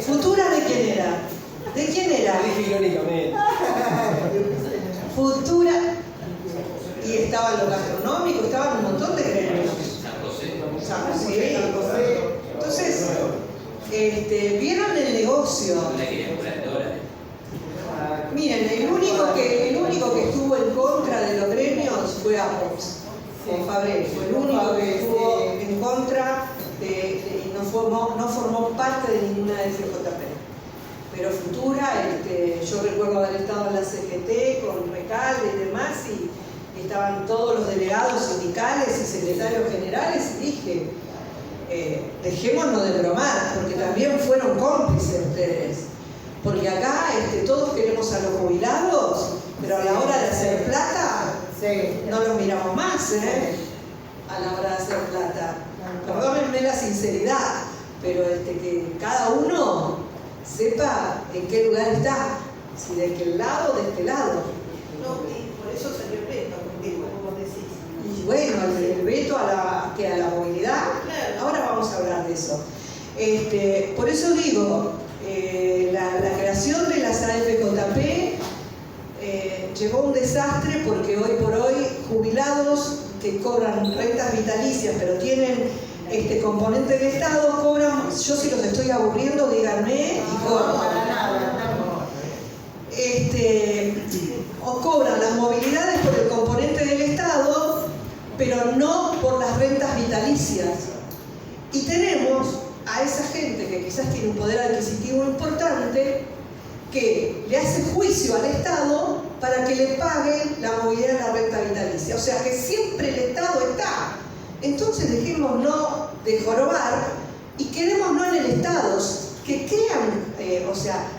Speaker 5: ¿Futura de quién era? ¿De quién era?
Speaker 7: Lo dije irónicamente.
Speaker 5: Futura. Y estaban los gastronómicos, estaban un montón de gremios. Sí. Entonces, vieron el negocio. Miren, el único que estuvo en contra de los gremios fue Apox, con Fabrel. Fue el único que estuvo en contra y no formó parte de ninguna de FJP. Pero Futura, yo recuerdo haber estado en la CGT con Recalde y demás, y estaban todos los delegados sindicales y secretarios generales, y dije, dejémonos de bromar, porque también fueron cómplices ustedes. Porque acá todos queremos a los jubilados, pero a la hora de hacer plata, no los miramos más, a la hora de hacer plata. Perdónenme la sinceridad, pero que cada uno sepa en qué lugar está, si de aquel lado o de este lado.
Speaker 6: No, y por eso salió el veto, como vos decís.
Speaker 5: Y bueno, el veto a la movilidad,
Speaker 6: Claro.
Speaker 5: ahora vamos a hablar de eso. Por eso digo, la creación de las AFJP llegó a un desastre, porque hoy por hoy jubilados que cobran rentas vitalicias pero tienen componente de Estado cobran, yo si los estoy aburriendo díganme, y o cobran las movilidades por el componente del Estado pero no por las rentas vitalicias. Y tenemos a esa gente que quizás tiene un poder adquisitivo importante que le hace juicio al Estado para que le paguen la movilidad de la renta vitalicia. O sea que siempre el Estado está. Entonces dejémonos de jorobar y quedémonos en el Estado, que crean,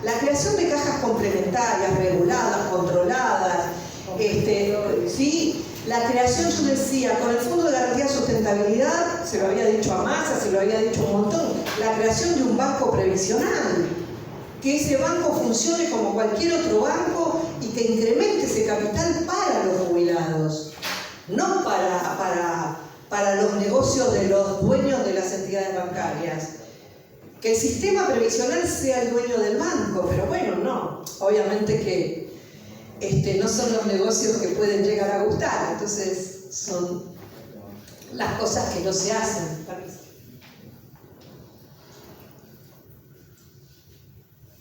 Speaker 5: la creación de cajas complementarias, reguladas, controladas, ¿sí? La creación, yo decía, con el Fondo de Garantía de Sustentabilidad, se lo había dicho a Massa, se lo había dicho un montón, la creación de un banco previsional, que ese banco funcione como cualquier otro banco y que incremente ese capital para los jubilados, no para los negocios de los dueños de las entidades bancarias. Que el sistema previsional sea el dueño del banco, pero bueno, no. Obviamente que no son los negocios que pueden llegar a gustar, entonces son las cosas que no se hacen.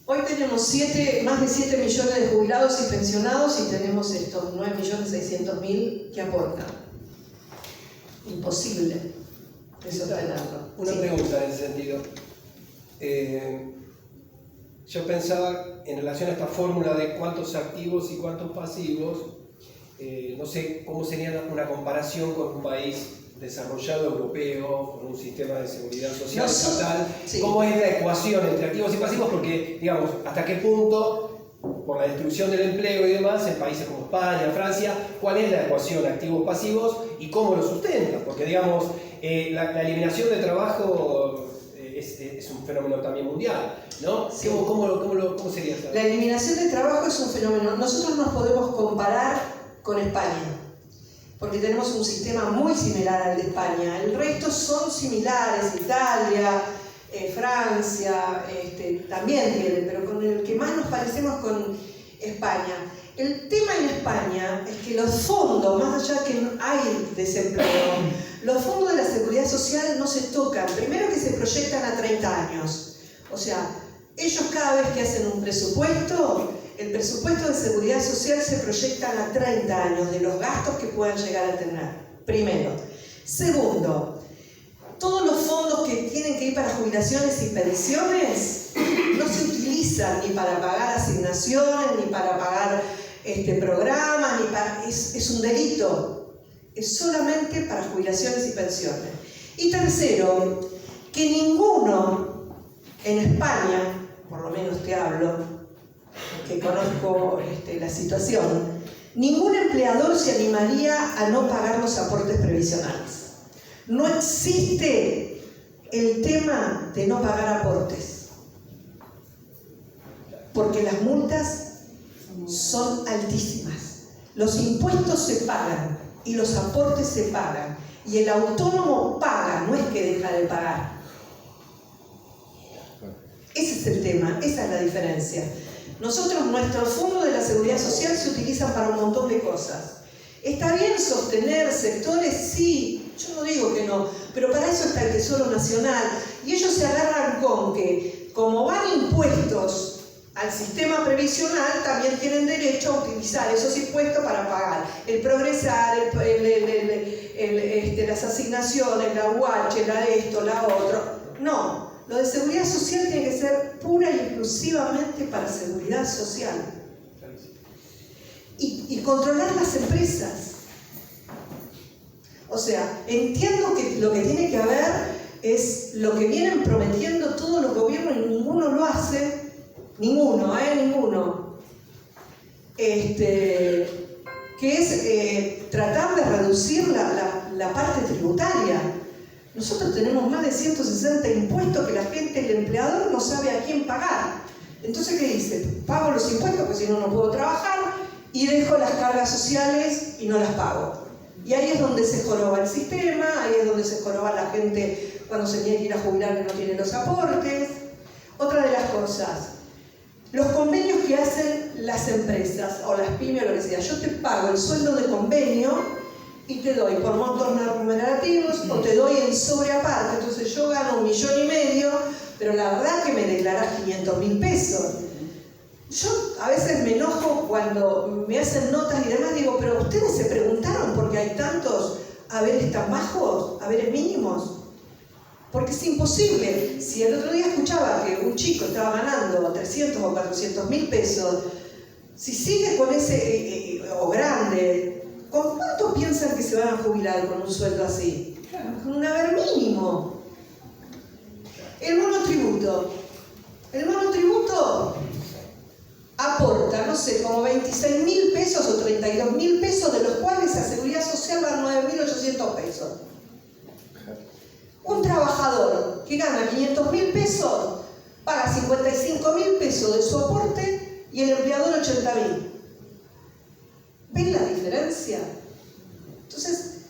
Speaker 5: Hoy tenemos más de 7 millones de jubilados y pensionados y tenemos estos 9.600.000 que aportan. Imposible de sostenerlo.
Speaker 7: Una pregunta en ese sentido. Yo pensaba en relación a esta fórmula de cuántos activos y cuántos pasivos, no sé cómo sería una comparación con un país desarrollado europeo, con un sistema de seguridad social estatal, sí. ¿Cómo es la ecuación entre activos y pasivos? Porque, digamos, hasta qué punto, por la destrucción del empleo y demás, en países como España, Francia, ¿cuál es la ecuación activos-pasivos y cómo lo sustenta? Porque, digamos, la eliminación de trabajo es un fenómeno también mundial, ¿no? Sí. ¿Cómo sería eso?
Speaker 5: La eliminación de trabajo es un fenómeno. Nosotros nos podemos comparar con España, porque tenemos un sistema muy similar al de España. El resto son similares, Italia, Francia, también tienen, pero con el que más nos parecemos con España. El tema en España es que los fondos, más allá que hay desempleo, los fondos de la seguridad social no se tocan. Primero que se proyectan a 30 años. O sea, ellos cada vez que hacen un presupuesto, el presupuesto de seguridad social se proyectan a 30 años de los gastos que puedan llegar a tener. Primero. Segundo, todos los fondos que tienen que ir para jubilaciones y pensiones no se utilizan ni para pagar asignaciones, ni para pagar programas, es un delito. Es solamente para jubilaciones y pensiones. Y tercero, que ninguno en España, por lo menos te hablo, que conozco la situación, ningún empleador se animaría a no pagar los aportes previsionales. No existe el tema de no pagar aportes, porque las multas son altísimas. Los impuestos se pagan y los aportes se pagan. Y el autónomo paga, no es que deja de pagar. Ese es el tema, esa es la diferencia. Nosotros, nuestros fondos de la seguridad social se utilizan para un montón de cosas. ¿Está bien sostener sectores? Sí, yo no digo que no, pero para eso está el Tesoro Nacional. Y ellos se agarran con que, como van impuestos al sistema previsional, también tienen derecho a utilizar esos impuestos para pagar el progresar, las asignaciones, la UH, la de esto, la otro. No, lo de seguridad social tiene que ser pura y exclusivamente para seguridad social. Y controlar las empresas. O sea, entiendo que lo que tiene que haber es lo que vienen prometiendo todos los gobiernos y ninguno lo hace. Ninguno. Que es tratar de reducir la parte tributaria. Nosotros tenemos más de 160 impuestos que la gente, el empleador, no sabe a quién pagar. Entonces, ¿qué dice? Pago los impuestos porque si no, no puedo trabajar y dejo las cargas sociales y no las pago. Y ahí es donde se joroba el sistema, ahí es donde se joroba la gente cuando se tiene que ir a jubilar que no tiene los aportes. Otra de las cosas, los convenios que hacen las empresas o las pymes o lo que sea. Yo te pago el sueldo de convenio y te doy por montos no remunerativos o te doy en sobre aparte. Entonces yo gano 1,5 millones, pero la verdad que me declaras 500.000 pesos. Yo a veces me enojo cuando me hacen notas y demás, digo, pero ¿ustedes se preguntaron por qué hay tantos haberes tan bajos, haberes mínimos? Porque es imposible. Si el otro día escuchaba que un chico estaba ganando 300 o 400.000 pesos, si sigue con ese, o grande, ¿con cuánto piensan que se van a jubilar con un sueldo así? Con un haber mínimo. El monotributo aporta, no sé, como 26.000 pesos o 32.000 pesos, de los cuales a Seguridad Social van 9.800 pesos. Un trabajador que gana 500.000 pesos paga 55.000 pesos de su aporte y el empleador 80.000. ¿Ven la diferencia? Entonces,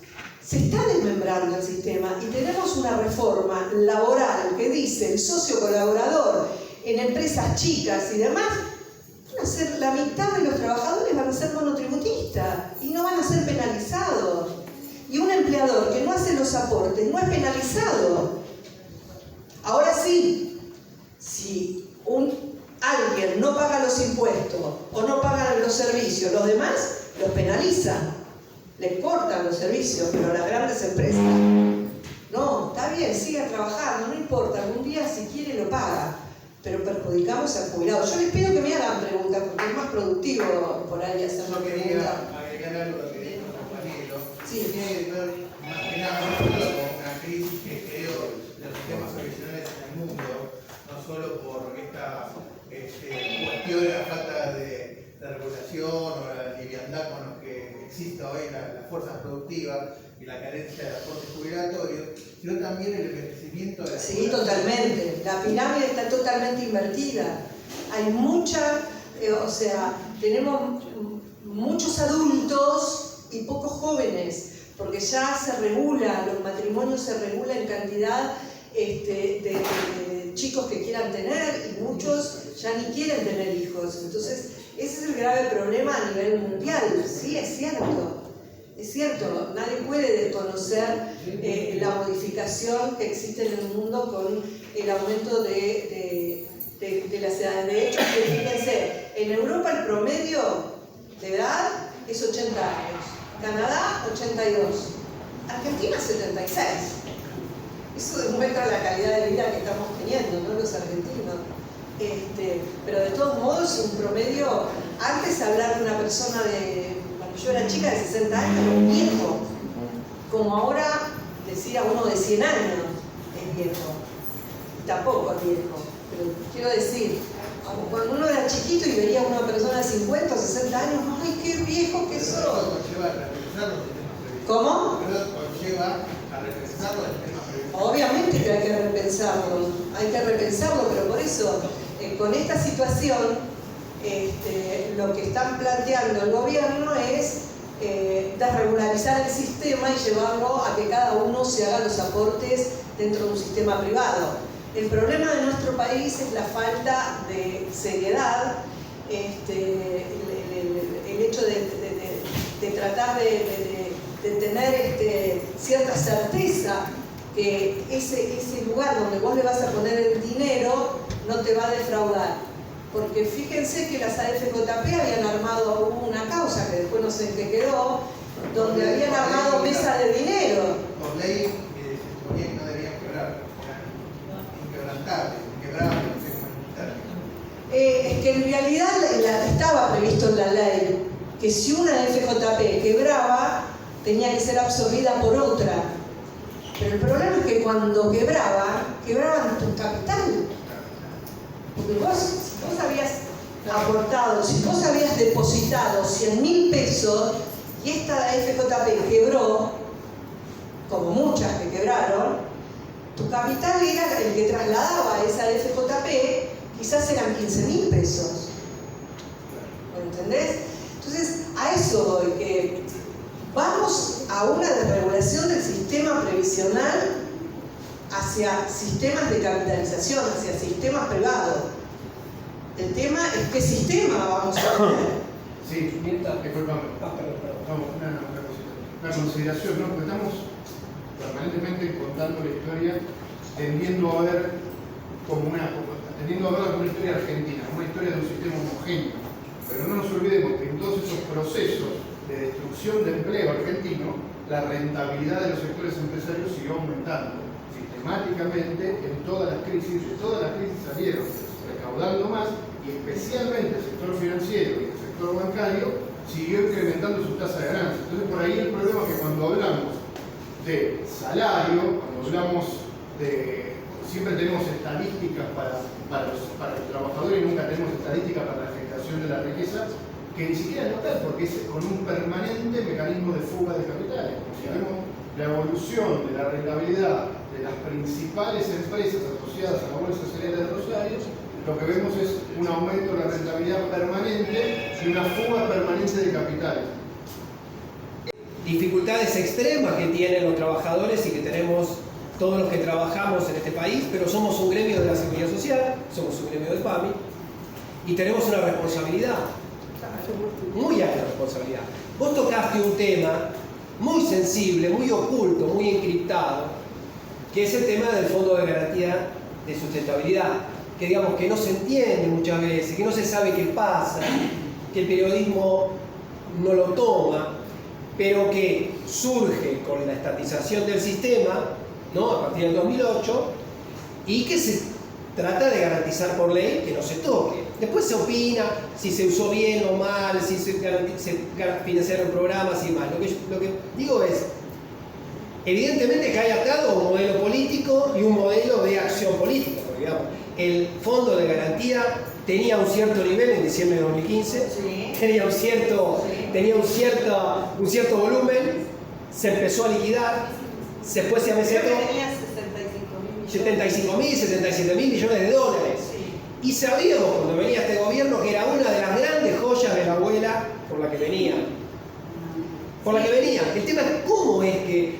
Speaker 5: se está desmembrando el sistema y tenemos una reforma laboral que dice el socio colaborador en empresas chicas y demás, van a ser, la mitad de los trabajadores van a ser monotributistas y no van a ser penalizados. Y un empleador que no hace los aportes no es penalizado. Ahora sí, si alguien no paga los impuestos o no paga los servicios, los demás los penalizan, les cortan los servicios, pero las grandes empresas, no, está bien, siga trabajando, no importa, algún día si quiere lo paga, pero perjudicamos al jubilado. Yo les pido que me hagan preguntas, porque es más productivo por ahí hacer
Speaker 8: Yo
Speaker 5: una
Speaker 8: quería
Speaker 5: pregunta.
Speaker 8: agregar algo a lo que dijo el compañero.
Speaker 5: Sí.
Speaker 8: Tiene que ver más que nada no solo con una crisis que creo de los sistemas previsionales en el mundo, no solo por esta cuestión de la falta de regulación o la liviandad con lo que existe hoy las fuerzas productivas y la carencia de aportes jubilatorios, sino también el envejecimiento de la
Speaker 5: Sí,
Speaker 8: población.
Speaker 5: totalmente. La pirámide está totalmente invertida. Hay mucha, tenemos muchos adultos y pocos jóvenes, porque ya se regula, los matrimonios se regulan en cantidad de chicos que quieran tener y muchos ya ni quieren tener hijos. Entonces, ese es el grave problema a nivel mundial. Sí, es cierto. Es cierto, nadie puede desconocer la modificación que existe en el mundo con el aumento de las edades. De hecho, fíjense, en Europa el promedio de edad es 80 años, Canadá 82, Argentina 76. Eso demuestra la calidad de vida que estamos teniendo, ¿no? Los argentinos. Pero de todos modos, un promedio, antes hablar de una persona cuando yo era chica de 60 años, era un viejo. Como ahora decir a uno de 100 años es viejo. Tampoco es viejo. Pero quiero decir, cuando uno era chiquito y veía a una persona de 50 o 60 años, ¡ay, qué viejo que sos! ¿Cómo?
Speaker 8: Conlleva a repensarlo el tema previsional.
Speaker 5: Obviamente que hay que repensarlo, pero por eso, con esta situación, lo que están planteando el gobierno es desregularizar el sistema y llevarlo a que cada uno se haga los aportes dentro de un sistema privado. El problema de nuestro país es la falta de seriedad, el hecho de tratar de tener cierta certeza que ese lugar donde vos le vas a poner el dinero no te va a defraudar. Porque fíjense que las AFJP habían armado una causa, que después no sé en qué quedó, donde habían armado mesa de dinero.
Speaker 8: Por ley se suponía que no debían quebrar, inquebrantables.
Speaker 5: Es que en realidad estaba previsto en la ley que si una FJP quebraba, tenía que ser absorbida por otra. Pero el problema es que cuando quebraban tu capital. Porque si vos habías aportado, si vos habías depositado 100.000 pesos y esta FJP quebró, como muchas que quebraron, tu capital era el que trasladaba a esa FJP, quizás eran 15.000 pesos. ¿Me entendés? Entonces, a eso voy, que vamos a una desregulación del sistema previsional hacia sistemas de capitalización, hacia sistemas privados. El tema es qué sistema vamos a tener.
Speaker 8: Sí, disculpame. Una consideración, ¿no? Porque estamos permanentemente contando la historia, tendiendo a verla como una historia argentina, una historia de un sistema homogéneo. Pero no nos olvidemos que en todos esos procesos de destrucción de empleo argentino, la rentabilidad de los sectores empresarios siguió aumentando sistemáticamente en todas las crisis. De todas las crisis salieron recaudando más, y especialmente el sector financiero y el sector bancario siguió incrementando su tasa de ganancia. Entonces, por ahí el problema es que cuando hablamos de salario, cuando hablamos de... Siempre tenemos estadísticas para los trabajadores y nunca tenemos estadísticas para la generación de la riqueza, que ni siquiera notar, porque es con un permanente mecanismo de fuga de capitales. Si vemos la evolución de la rentabilidad de las principales empresas asociadas a la Bolsa Cereal de Rosario, lo que vemos es un aumento de la rentabilidad permanente y una fuga permanente de capitales.
Speaker 7: Dificultades extremas que tienen los trabajadores y que tenemos todos los que trabajamos en este país, pero somos un gremio de la Seguridad Social, somos un gremio del PAMI, y tenemos una responsabilidad, muy alta responsabilidad. Vos tocaste un tema muy sensible, muy oculto, muy encriptado, que es el tema del Fondo de Garantía de Sustentabilidad, que digamos que no se entiende muchas veces, que no se sabe qué pasa, que el periodismo no lo toma, pero que surge con la estatización del sistema, ¿no? A partir del 2008, y que se trata de garantizar por ley que no se toque. Después se opina si se usó bien o mal, si se financiaron programas y demás. Lo que digo es, evidentemente que hay acá un modelo político y un modelo de acción política, porque digamos, el Fondo de Garantía tenía un cierto nivel en diciembre de 2015,
Speaker 5: Sí.
Speaker 7: tenía un cierto volumen, se empezó a liquidar, después se amesetó.
Speaker 5: Tenía
Speaker 7: 75.000, 77.000 millones de dólares.
Speaker 5: Sí.
Speaker 7: Y sabíamos cuando venía este gobierno que era una de las grandes joyas de la abuela por la que venía. El tema es cómo es que,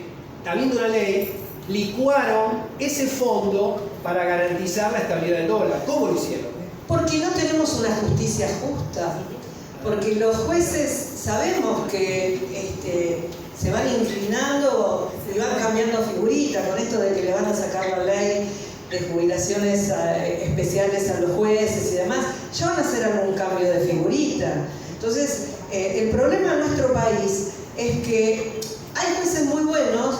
Speaker 7: habiendo una ley, licuaron ese fondo para garantizar la estabilidad del dólar. ¿Cómo lo hicieron?
Speaker 5: Porque no tenemos una justicia justa. Porque los jueces sabemos que se van inclinando y van cambiando figuritas con esto de que le van a sacar la ley de jubilaciones especiales a los jueces y demás. Ya van a hacer algún cambio de figurita. Entonces, el problema de nuestro país es que hay jueces muy buenos,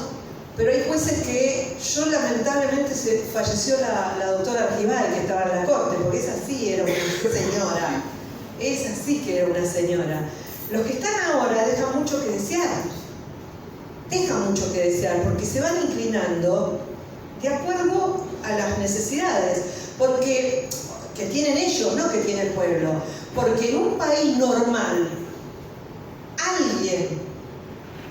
Speaker 5: pero hay jueces que yo lamentablemente falleció la doctora Argibay, que estaba en la corte, porque esa sí era una señora. Esa sí que era una señora. Los que están ahora dejan mucho que desear. Dejan mucho que desear porque se van inclinando de acuerdo a las necesidades. Porque que tienen ellos, no que tiene el pueblo. Porque en un país normal, alguien,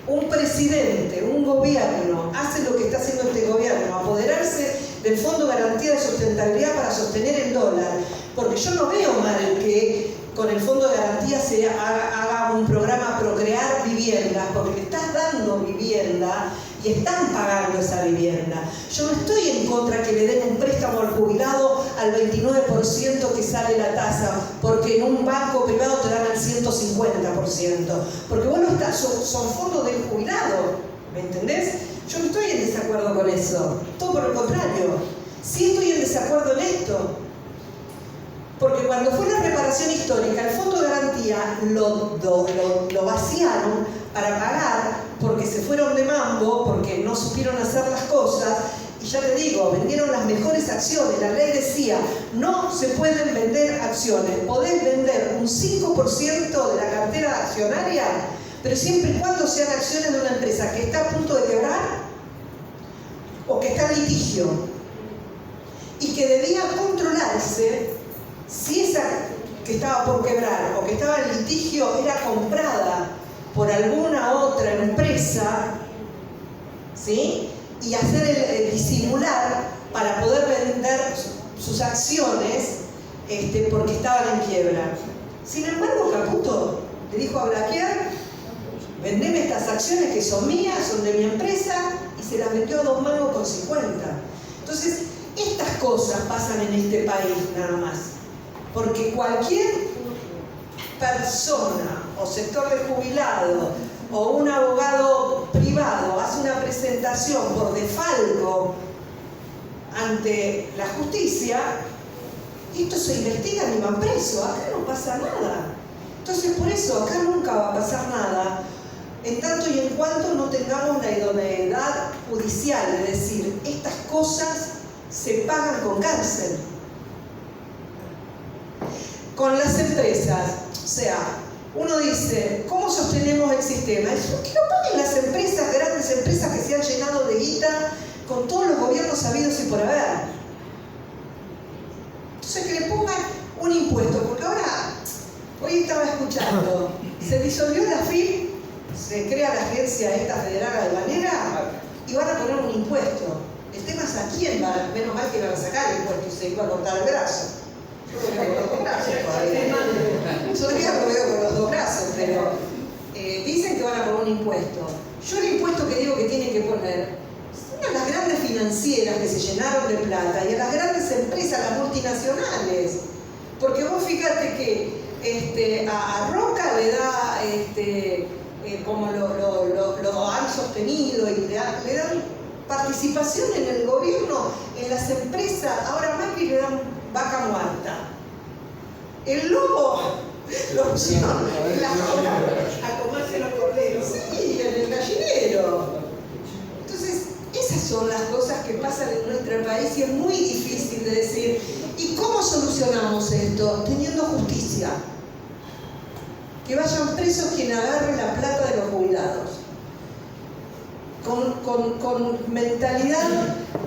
Speaker 5: un presidente, un gobierno, hace lo que está haciendo este gobierno, apoderarse del Fondo de Garantía de Sustentabilidad para sostener el dólar. Porque yo no veo mal que con el Fondo de Garantía se haga haga un programa Procrear Viviendas, porque le estás dando vivienda y están pagando esa vivienda. Yo no estoy en contra que le den un préstamo al jubilado al 29% que sale la tasa, porque en un banco privado te dan al 150%, porque vos no estás, son fondos del jubilado, ¿me entendés? Yo no estoy en desacuerdo con eso, todo por el contrario. Sí estoy en desacuerdo en esto, porque cuando fue la reparación histórica, el Fondo de Garantía lo vaciaron para pagar, porque se fueron de mambo, porque no supieron hacer las cosas, y ya te digo, vendieron las mejores acciones. La ley decía, no se pueden vender acciones, podés vender un 5% de la cartera accionaria, pero siempre y cuando sean acciones de una empresa que está a punto de quebrar o que está en litigio, y que debía controlarse si esa que estaba por quebrar o que estaba en litigio era comprada por alguna otra empresa, ¿sí? Y hacer disimular para poder vender sus acciones porque estaban en quiebra. Sin embargo, Caputo le dijo a Blaquier, vendeme estas acciones que son mías, son de mi empresa, y se las vendió a 2 mangos con 50. Entonces, estas cosas pasan en este país nada más. Porque cualquier persona o sector de jubilado o un abogado privado hace una presentación por desfalco ante la justicia, y esto se investiga y van preso. Acá no pasa nada. Entonces, por eso acá nunca va a pasar nada en tanto y en cuanto no tengamos la idoneidad judicial, es decir, estas cosas se pagan con cárcel. Con las empresas, o sea, uno dice, ¿cómo sostenemos el sistema? Es que lo paguen las empresas, grandes empresas que se han llenado de guita con todos los gobiernos habidos y por haber. Entonces que le pongan un impuesto, porque ahora, hoy estaba escuchando, se disolvió la FIP, se crea la agencia esta federal aduanera y van a poner un impuesto. El tema es a quién va, menos mal que van a sacar el impuesto y se iba a cortar el brazo. Yo todavía lo veo con los 2 brazos, pero dicen que van a poner un impuesto. Yo el impuesto que digo que tienen que poner son a las grandes financieras que se llenaron de plata y a las grandes empresas, las multinacionales. Porque vos fíjate que a Roca le da, como lo han sostenido, y le dan participación en el gobierno, en las empresas. Ahora Macri le dan vaca muerta. El lobo lo pusieron
Speaker 6: A comerse los corderos.
Speaker 5: sí, en el gallinero. Entonces, esas son las cosas que pasan en nuestro país y es muy difícil de decir. ¿Y cómo solucionamos esto? Teniendo justicia. Que vayan presos quien agarre la plata de los jubilados. Con mentalidad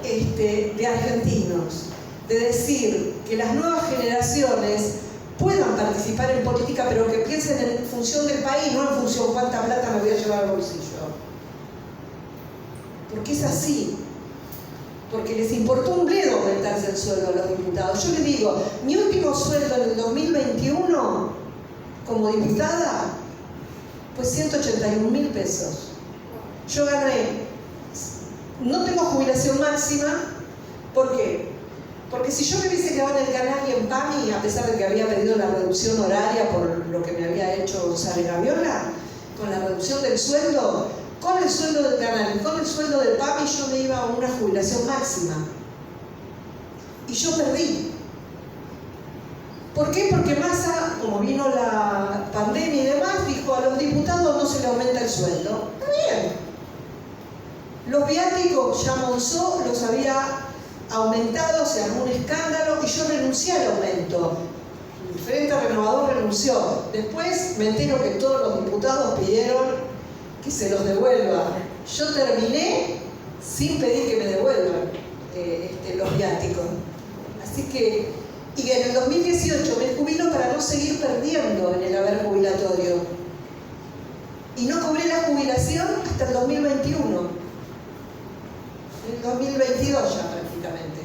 Speaker 5: de argentinos. De decir que las nuevas generaciones puedan participar en política, pero que piensen en función del país, no en función cuánta plata me voy a llevar al bolsillo. Porque es así. Porque les importó un bledo aumentarse el sueldo a los diputados. Yo les digo, mi último sueldo en el 2021 como diputada fue 181.000 pesos. Yo gané, no tengo jubilación máxima. ¿Por qué? Porque si yo me hubiese quedado en el canal y en PAMI, a pesar de que había pedido la reducción horaria por lo que me había hecho González Gaviola, con la reducción del sueldo, con el sueldo del canal y con el sueldo del PAMI, yo me iba a una jubilación máxima. Y yo perdí. ¿Por qué? Porque Massa, como vino la pandemia y demás, dijo a los diputados no se le aumenta el sueldo. Está bien. Los viáticos, ya Monzó los había aumentado, se armó un escándalo y yo renuncié al aumento. El Frente Renovador renunció. Después me entero que todos los diputados pidieron que se los devuelva. Yo terminé sin pedir que me devuelvan los viáticos. Así que, y en el 2018 me jubilo para no seguir perdiendo en el haber jubilatorio. Y no cobré la jubilación hasta el 2021. En el 2022 ya prácticamente.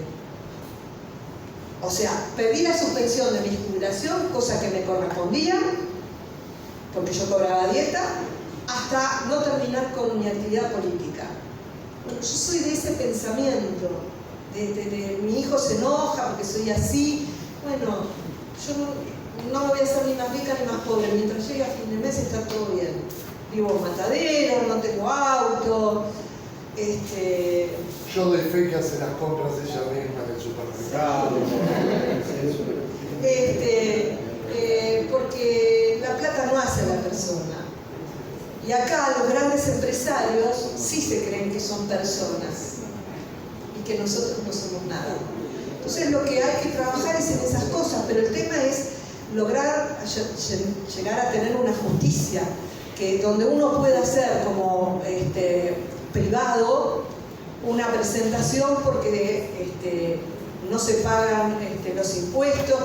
Speaker 5: O sea, pedí la suspensión de mi jubilación, cosa que me correspondía, porque yo cobraba dieta, hasta no terminar con mi actividad política. Bueno, yo soy de ese pensamiento, de mi hijo se enoja porque soy así. Bueno, yo no me voy a hacer ni más rica ni más pobre, mientras llegue a fin de mes está todo bien. Vivo en Matadero, no tengo auto.
Speaker 4: Yo doy fe que hace las compras ella misma en el supermercado.
Speaker 5: Porque la plata no hace a la persona. Y acá los grandes empresarios sí se creen que son personas y que nosotros no somos nada. Entonces lo que hay que trabajar es en esas cosas, pero el tema es lograr llegar a tener una justicia donde uno pueda hacer como privado una presentación porque no se pagan los impuestos,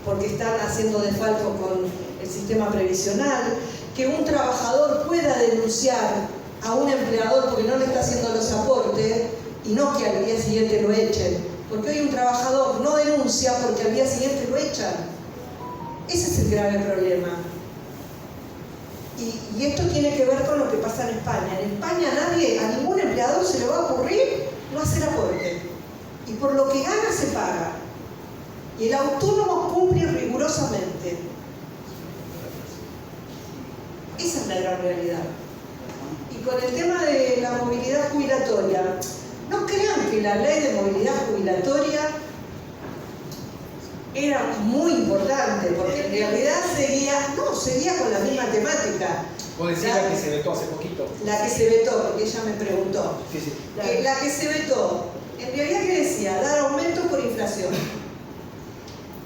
Speaker 5: porque están haciendo desfalco con el sistema previsional, que un trabajador pueda denunciar a un empleador porque no le está haciendo los aportes y no que al día siguiente lo echen, porque hoy un trabajador no denuncia porque al día siguiente lo echan. Ese es el grave problema. Y esto tiene que ver con lo que pasa en España. En España a ningún empleador se le va a ocurrir no hacer aporte. Y por lo que gana se paga. Y el autónomo cumple rigurosamente. Esa es la gran realidad. Y con el tema de la movilidad jubilatoria, no crean que la ley de movilidad jubilatoria era muy importante, porque en realidad seguía con la misma temática.
Speaker 7: Vos decís la que se vetó hace poquito.
Speaker 5: La que se vetó, porque ella me preguntó.
Speaker 7: Sí, sí.
Speaker 5: La que se vetó, en realidad, ¿qué decía? Dar aumentos por inflación.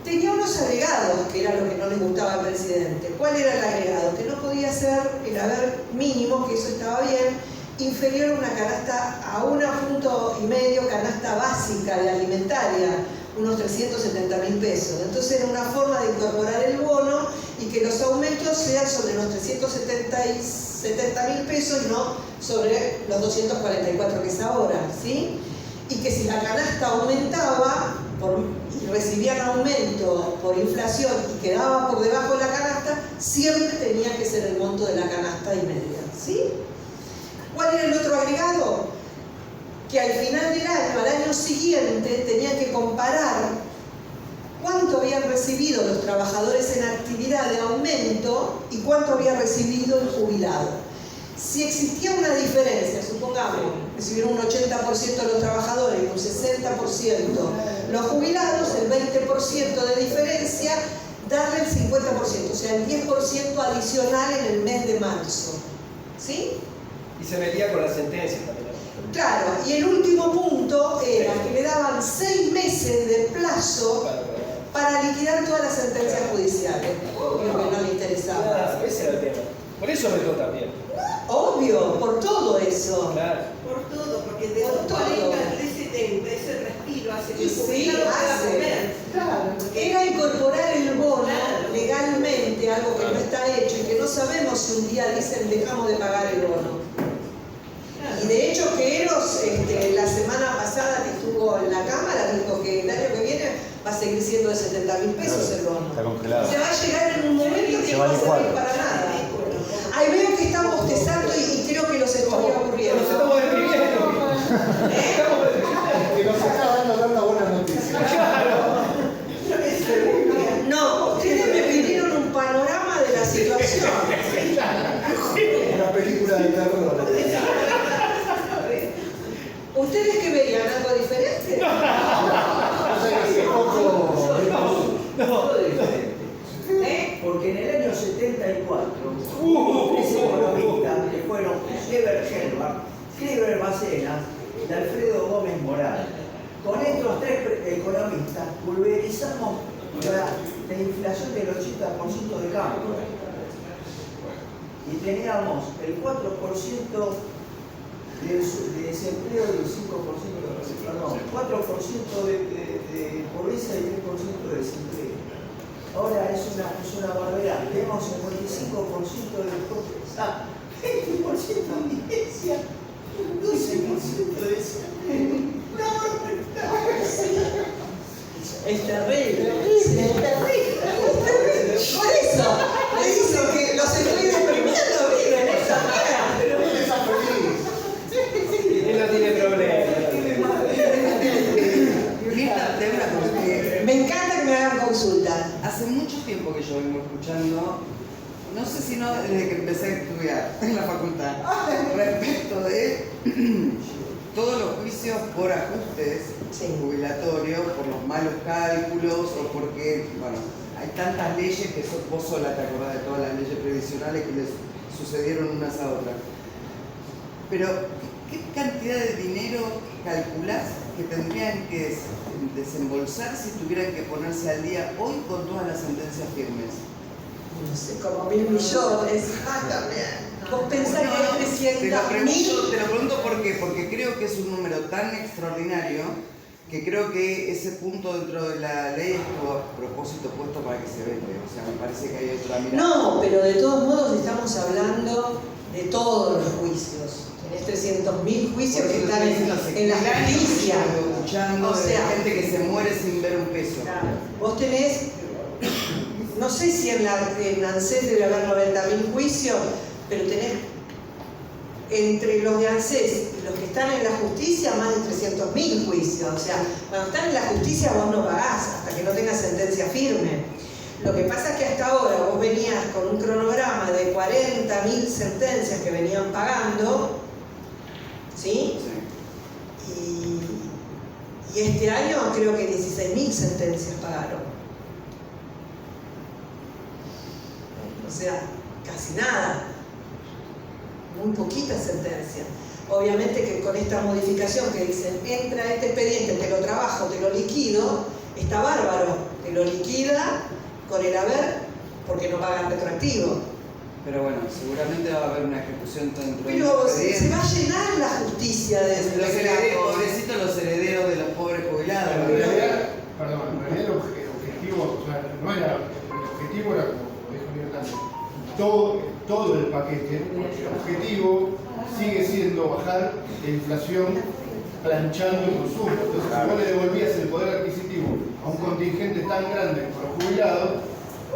Speaker 5: Tenía unos agregados, que era lo que no le gustaba al presidente. ¿Cuál era el agregado? Que no podía ser el haber mínimo, que eso estaba bien, inferior a una canasta, a 1,5 canasta básica de alimentaria, unos 370.000 pesos. Entonces era una forma de incorporar el bono y que los aumentos sean sobre los 370.000 pesos y no sobre los 244 que es ahora, ¿sí? Y que si la canasta aumentaba y recibían aumento por inflación y quedaba por debajo de la canasta, siempre tenía que ser el monto de la canasta y media, ¿sí? ¿Cuál era el otro agregado? Que al final del año, al año siguiente, tenían que comparar cuánto habían recibido los trabajadores en actividad de aumento y cuánto había recibido el jubilado. Si existía una diferencia, supongamos, recibieron un 80% los trabajadores y un 60% los jubilados, el 20% de diferencia, darle el 50%, o sea, el 10% adicional en el mes de marzo. ¿Sí?
Speaker 7: Y se metía con las sentencias también.
Speaker 5: Claro, y el último punto era que le daban 6 meses de plazo para liquidar todas las sentencias judiciales. Obvio que no le interesaba.
Speaker 7: Ese era el tema. Por eso vetó también.
Speaker 5: Obvio, por todo eso.
Speaker 7: Claro.
Speaker 6: Por todo, porque de los
Speaker 5: Por todo.
Speaker 6: 40 al 70 ese respiro hace que
Speaker 5: Y
Speaker 6: el
Speaker 5: sí,
Speaker 6: jubilado pueda
Speaker 5: hace.
Speaker 6: comer.
Speaker 5: Claro. Era incorporar el bono legalmente, algo que no está hecho y que no sabemos si un día dicen dejamos de pagar el bono. Y de hecho Queros, la semana pasada que estuvo en la Cámara, dijo que el año que viene va a seguir siendo de 70.000 pesos el bono.
Speaker 9: Está congelado.
Speaker 5: Se va a llegar en un momento que
Speaker 9: Se
Speaker 5: no
Speaker 9: va
Speaker 5: va
Speaker 9: a
Speaker 5: a servir
Speaker 9: licuar.
Speaker 5: para nada. Ahí veo que están bostezando y creo que los estoy aburriendo.
Speaker 7: Nos estamos deprimiendo.
Speaker 4: Que nos está dando una buena noticia.
Speaker 5: No, ustedes me pidieron un panorama de la situación.
Speaker 4: Una película de terror.
Speaker 5: ¿Ustedes qué veían? ¿Algo diferente?
Speaker 4: O sea, que hace poco.
Speaker 10: Porque en el año 74 hubo 3 economistas que fueron Eber Hellbach, Cliver Macenas y Alfredo Gómez Morales. Con estos 3 economistas pulverizamos la inflación del 80% de campo. Y teníamos el 4% de desempleo y el 4% de pobreza y el 10% de desempleo. Ahora es una barbaridad. Tenemos 55% de pobreza, 20% de violencia, 12% de desempleo.
Speaker 5: Es terrible. Es terrible. Por eso, le dicen
Speaker 9: en la facultad respecto de todos los juicios por ajustes jubilatorios, por los malos cálculos o porque, bueno, hay tantas leyes que vos sola te acordás de todas las leyes previsionales que les sucedieron unas a otras. Pero, ¿qué cantidad de dinero calculás que tendrían que desembolsar si tuvieran que ponerse al día hoy con todas las sentencias firmes?
Speaker 5: No sé, como 1.000 millones. También. Vos pensás que hay 300.000.
Speaker 9: Te lo pregunto porque creo que es un número tan extraordinario que creo que ese punto dentro de la ley estuvo a propósito puesto para que se vende. O sea, me parece que hay otra mirada.
Speaker 5: No, pero de todos modos estamos hablando de todos los juicios. Tenés 300.000 juicios que están en la justicia.
Speaker 9: Escuchando
Speaker 5: o sea,
Speaker 9: de gente que se muere sin ver un peso.
Speaker 5: Claro. Vos tenés, no sé si en ANSES debe haber 90.000 juicios, pero tenés entre los de ANSES y los que están en la justicia más de 300.000 juicios. O sea, cuando están en la justicia vos no pagás hasta que no tengas sentencia firme. Lo que pasa es que hasta ahora vos venías con un cronograma de 40.000 sentencias que venían pagando, ¿sí? Y este año creo que 16.000 sentencias pagaron. O sea, casi nada. Muy poquitas sentencias. Obviamente que con esta modificación que dicen, entra este expediente, te lo trabajo, te lo liquido, está bárbaro, te lo liquida con el haber porque no pagan retroactivo.
Speaker 9: Pero bueno, seguramente va a haber una ejecución dentro de
Speaker 5: Pero se va a llenar la justicia de
Speaker 9: los herederos, pobrecitos los herederos de los pobres jubilados.
Speaker 11: En realidad, el objetivo, o sea, no era, el objetivo era, como dijo Mirta, todo el paquete, porque el objetivo sigue siendo bajar la inflación planchando el consumo. Entonces, si vos le devolvías el poder adquisitivo a un contingente tan grande como los jubilados,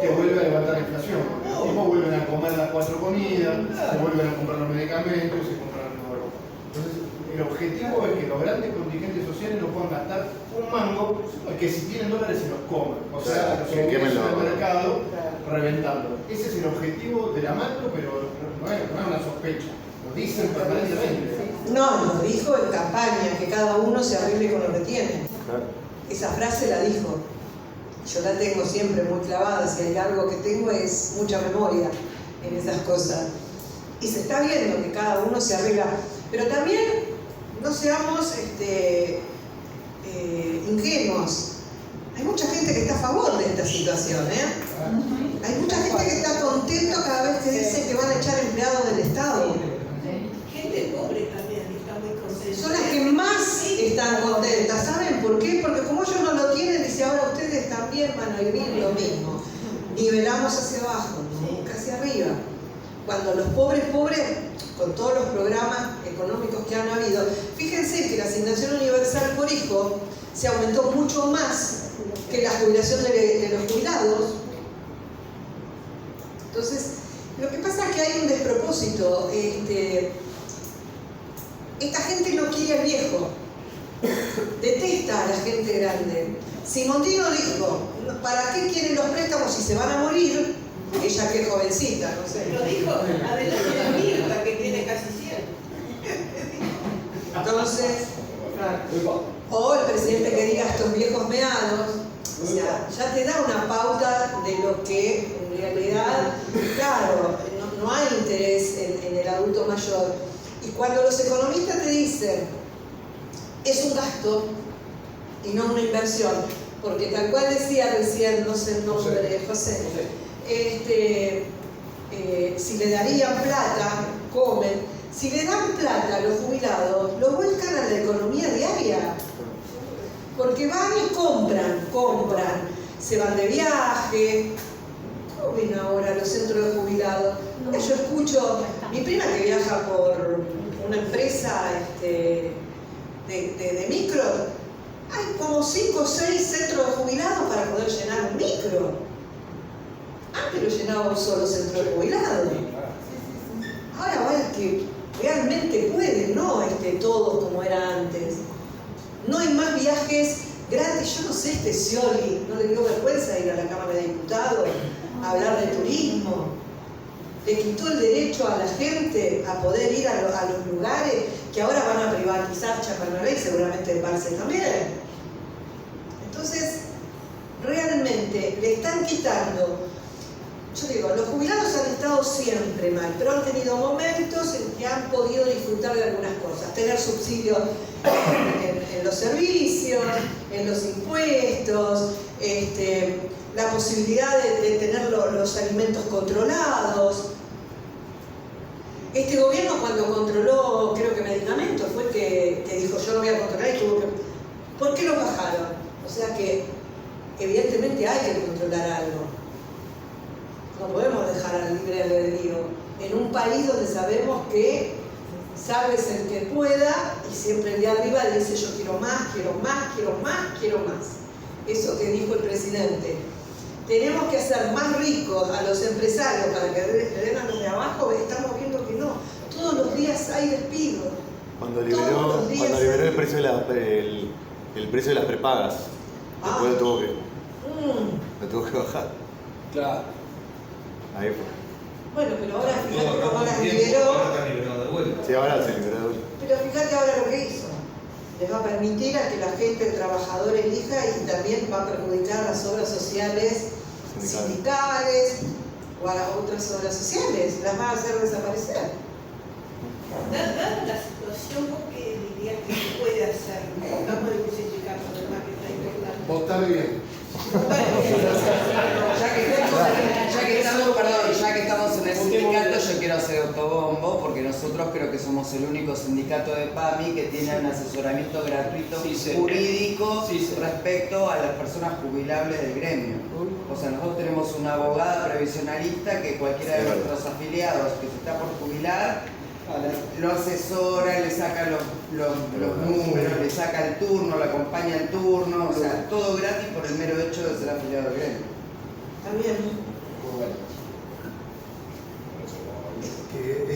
Speaker 11: te vuelve a levantar la inflación. Los tipos vuelven a comer las 4 comidas, se vuelven a comprar los medicamentos, se compran los. Entonces, el objetivo es que los grandes contingentes sociales no puedan gastar un mango, que si tienen dólares se los coman. O sea, los ingresos del mercado reventando. Ese es el objetivo de la macro, pero no es una sospecha. Lo dicen permanentemente.
Speaker 5: No, lo dijo en campaña, que cada uno se arregle con lo que tiene.
Speaker 11: Claro.
Speaker 5: Esa frase la dijo. Yo la tengo siempre muy clavada, si hay algo que tengo es mucha memoria en esas cosas. Y se está viendo que cada uno se arregla. Pero también no seamos ingenuos. Hay mucha gente que está a favor de esta situación, ¿eh? Hay mucha gente que está contento cada vez que dice que van a echar empleados del Estado.
Speaker 6: Gente pobre también está muy contenta.
Speaker 5: Son las que más están contentas. ¿Saben por qué? Porque como ellos no lo tienen, dice ahora ustedes también van a vivir lo mismo. Nivelamos hacia abajo, nunca hacia arriba. Cuando los pobres, con todos los programas económicos que han habido, fíjense que la asignación universal por hijo se aumentó mucho más que la jubilación de los jubilados. Entonces, lo que pasa es que hay un despropósito. Esta gente no quiere al viejo, detesta a la gente grande. Simondino dijo, ¿para qué quieren los préstamos si se van a morir? Ella que es jovencita, no sé.
Speaker 6: Lo dijo adelante Mirta, que tiene casi 100.
Speaker 5: Entonces, o el presidente que diga estos viejos meados, o sea, ya te da una pauta de lo que en realidad, claro, no hay interés en el adulto mayor. Y cuando los economistas te dicen, es un gasto y no una inversión, porque tal cual decía recién, no sé el nombre, José, si le darían plata, comen. Si le dan plata a los jubilados, lo vuelcan a la economía diaria. Porque van y compran, se van de viaje. ¿Cómo ven ahora los centros de jubilados? Yo escucho, mi prima que viaja por una empresa de micro, hay como 5 o 6 centros de jubilados para poder llenar un micro. Antes lo llenaba un solo centro de jubilados. Ahora va el que realmente puede, no todos como era antes. No hay más viajes gratis. Yo no sé, Scioli, ¿no le dio vergüenza ir a la Cámara de Diputados a hablar de turismo? le quitó el derecho a la gente a poder ir a los lugares que ahora van a privatizar Chapadmalal y seguramente el Barce también. Entonces, realmente le están quitando. Yo digo, los jubilados han estado siempre mal, pero han tenido momentos en que han podido disfrutar de algunas cosas, tener subsidios en los servicios, en los impuestos, la posibilidad de tener los alimentos controlados. Este gobierno, cuando controló, creo que medicamentos, fue que dijo yo no voy a controlar y tuvo que... ¿Por qué lo bajaron? O sea que evidentemente hay que controlar algo. No podemos dejar al libre albedrío en un país donde sabemos que sálvese el que pueda y siempre el de arriba dice yo quiero más, quiero más, quiero más, quiero más. Eso que dijo el presidente. Tenemos que hacer más ricos a los empresarios para que le den a los de abajo. Estamos viendo que no. Todos los días hay despidos.
Speaker 12: Cuando liberó el precio de las prepagas, después lo tuvo que bajar.
Speaker 7: Claro.
Speaker 12: Ahí fue.
Speaker 5: Bueno, pero ahora fíjate cómo las liberó.
Speaker 12: Sí, ahora se liberó de vuelta.
Speaker 5: Pero fíjate ahora lo que hizo. Les va a permitir a que la gente, el trabajador elija y también va a perjudicar las obras sociales sindicales o a las otras obras sociales. Las va a hacer desaparecer.
Speaker 6: Dada la situación, ¿vos qué dirías que se puede hacer? Vamos a decir sindicato, además que está importante.
Speaker 4: Votar bien.
Speaker 9: Ya que estamos en el sindicato, yo quiero hacer autobombo porque nosotros creo que somos el único sindicato de PAMI que tiene un asesoramiento gratuito jurídico respecto a las personas jubilables del gremio. O sea, nosotros tenemos una abogada previsionalista que cualquiera de nuestros afiliados que se está por jubilar lo asesora, le saca los números, le saca el turno, le acompaña el turno, o sea, todo gratis por el mero hecho de ser afiliado al gremio.
Speaker 5: También.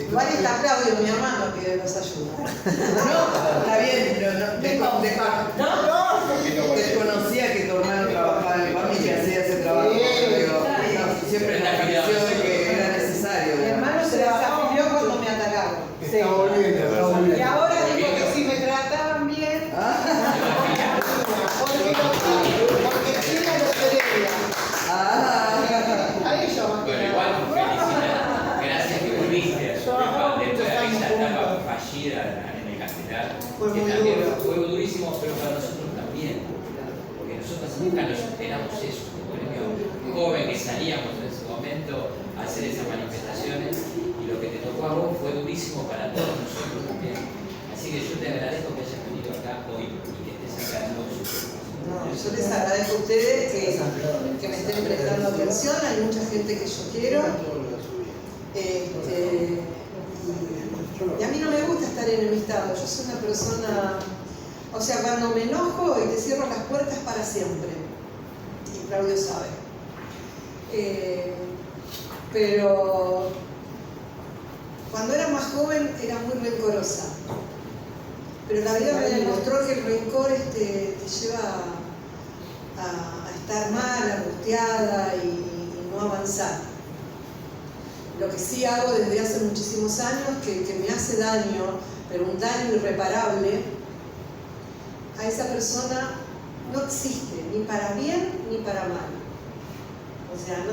Speaker 5: Igual está Claudio, mi hermano, que nos ayuda.
Speaker 9: No, está bien, pero desconocía que tu hermano trabajaba en PAMI y hacía ese trabajo. Siempre me pareció que era necesario.
Speaker 5: Mi hermano se desafilió cuando me atacaron.
Speaker 4: Está volviendo.
Speaker 5: Y ahora digo que si me trataban bien, porque sí me lo quería. A ellos más que
Speaker 13: Bueno, igual felicidades. Gracias que volviste dentro de esa etapa fallida en el castelar. Que también fue durísimo, pero para nosotros también. Porque nosotros nunca nos enteramos eso. Por ejemplo, joven que salíamos en ese momento a hacer esas manifestaciones y lo que te tocó a vos fue durísimo para todos nosotros también. Así que yo te agradezco que hayas venido acá hoy y que estés acá en los
Speaker 5: No, yo les agradezco a ustedes que me estén prestando atención. Hay mucha gente que yo quiero. Y a mí no me gusta estar enemistado. Yo soy una persona, o sea, cuando me enojo y te cierro las puertas para siempre. Y Claudio sabe. Pero cuando era más joven era muy rencorosa. Pero la vida me demostró que el rencor te lleva a estar mal, angustiada y no avanzar. Lo que sí hago desde hace muchísimos años, que me hace daño, pero un daño irreparable, a esa persona no existe, ni para bien ni para mal. O sea, no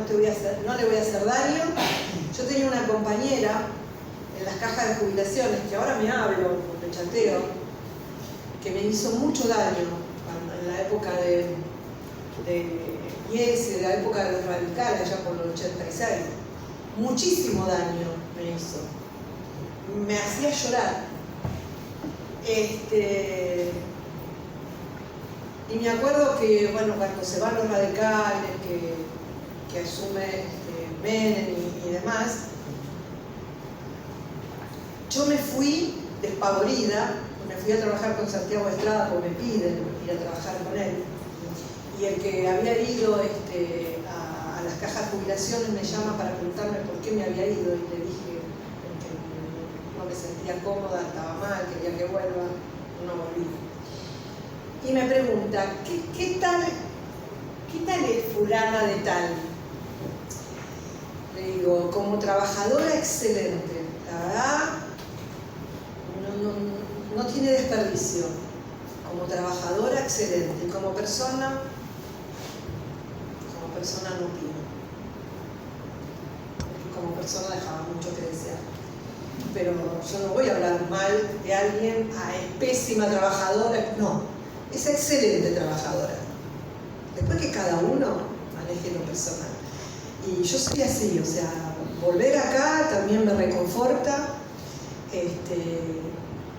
Speaker 5: le voy a hacer daño. Yo tenía una compañera en las cajas de jubilaciones, que ahora me hablo, me chateo, que me hizo mucho daño en la época de Iese, la época de los radicales, allá por el 86. Muchísimo daño me hizo. Me hacía llorar. Y me acuerdo que, bueno, cuando se van los radicales, que asume Menem y demás, yo me fui despavorida, me fui a trabajar con Santiago Estrada porque me piden ir a trabajar con él. Y el que había ido a las cajas de jubilaciones me llama para preguntarme por qué me había ido y le dije que no me sentía cómoda, estaba mal, quería que vuelva, no volví. Y me pregunta, ¿qué tal es fulana de tal? Le le digo, como trabajadora excelente, la verdad, no tiene desperdicio. Como trabajadora excelente, y como persona no opino. Como persona dejaba mucho que desear. Pero yo no voy a hablar mal de alguien, es pésima trabajadora, no, es excelente trabajadora. Después que cada uno maneje lo personal. Y yo soy así, o sea, volver acá también me reconforta.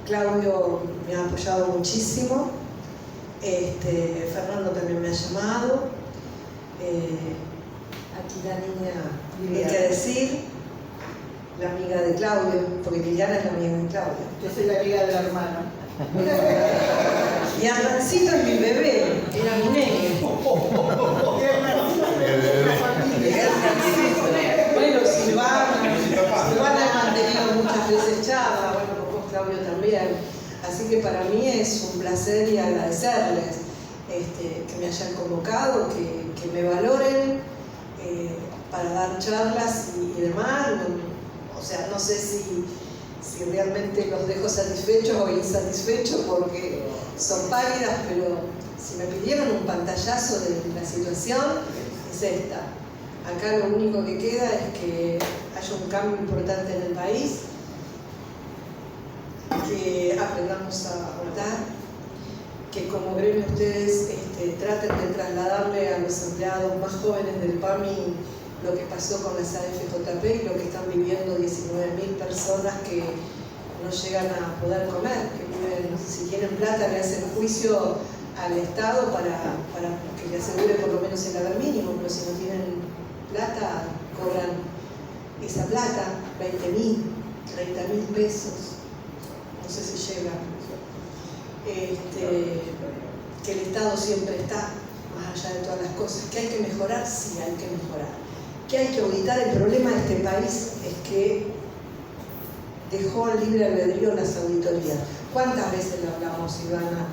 Speaker 5: Claudio me ha apoyado muchísimo. Fernando también me ha llamado. Aquí la niña, hay que decir, la amiga de Claudio, porque Liliana es la amiga de Claudio.
Speaker 1: Yo soy la amiga del hermano.
Speaker 5: Y Arrancito es mi bebé, era mi nene. Bueno, Silvana ha mantenido muchas veces charla, bueno, con vos Claudio también. Así que para mí es un placer y agradecerles que me hayan convocado, que me valoren para dar charlas y demás. O sea, no sé si realmente los dejo satisfechos o insatisfechos porque son pálidas, pero si me pidieron un pantallazo de la situación, es esta. Acá lo único que queda es que haya un cambio importante en el país, que aprendamos a votar, que como gremio ustedes traten de trasladarle a los empleados más jóvenes del PAMI lo que pasó con las AFJP y lo que están viviendo 19.000 personas que no llegan a poder comer, que viven, si tienen plata le hacen juicio al Estado para que le asegure por lo menos el haber mínimo, pero si no tienen plata, cobran esa plata, 20.000, 30.000 pesos, no sé si llega. Que el Estado siempre está, más allá de todas las cosas, que hay que mejorar, sí hay que mejorar. Que hay que auditar. El problema de este país es que dejó al libre albedrío las auditorías. ¿Cuántas veces lo hablamos, Ivana,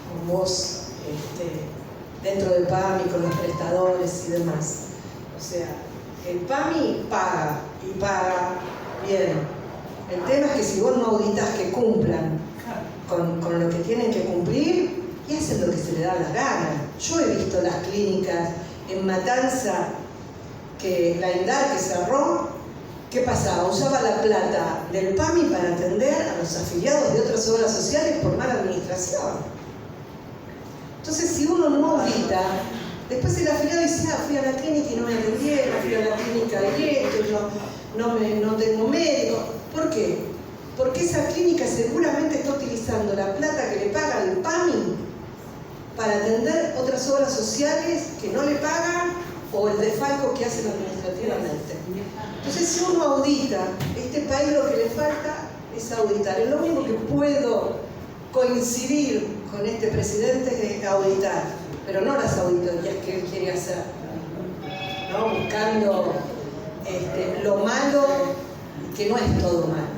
Speaker 5: con vos, dentro del PAMI, con los prestadores y demás? O sea, el PAMI paga, y paga bien. El tema es que si vos no auditas que cumplan con lo que tienen que cumplir, y hacen lo que se les da la gana. Yo he visto las clínicas en Matanza, que la INDAR que cerró, ¿qué pasaba? Usaba la plata del PAMI para atender a los afiliados de otras obras sociales por mala administración. Entonces, si uno no audita, después el afiliado dice, fui a la clínica y no me atendieron, fui a la clínica y esto, yo no tengo médico. ¿Por qué? Porque esa clínica seguramente está utilizando la plata que le paga el PAMI para atender otras obras sociales que no le pagan o el desfalco que hacen administrativamente. Entonces, si uno audita, este país lo que le falta es auditar. Es lo único que puedo coincidir con este presidente es auditar, pero no las auditorías que él quiere hacer, ¿no? Buscando lo malo, que no es todo malo.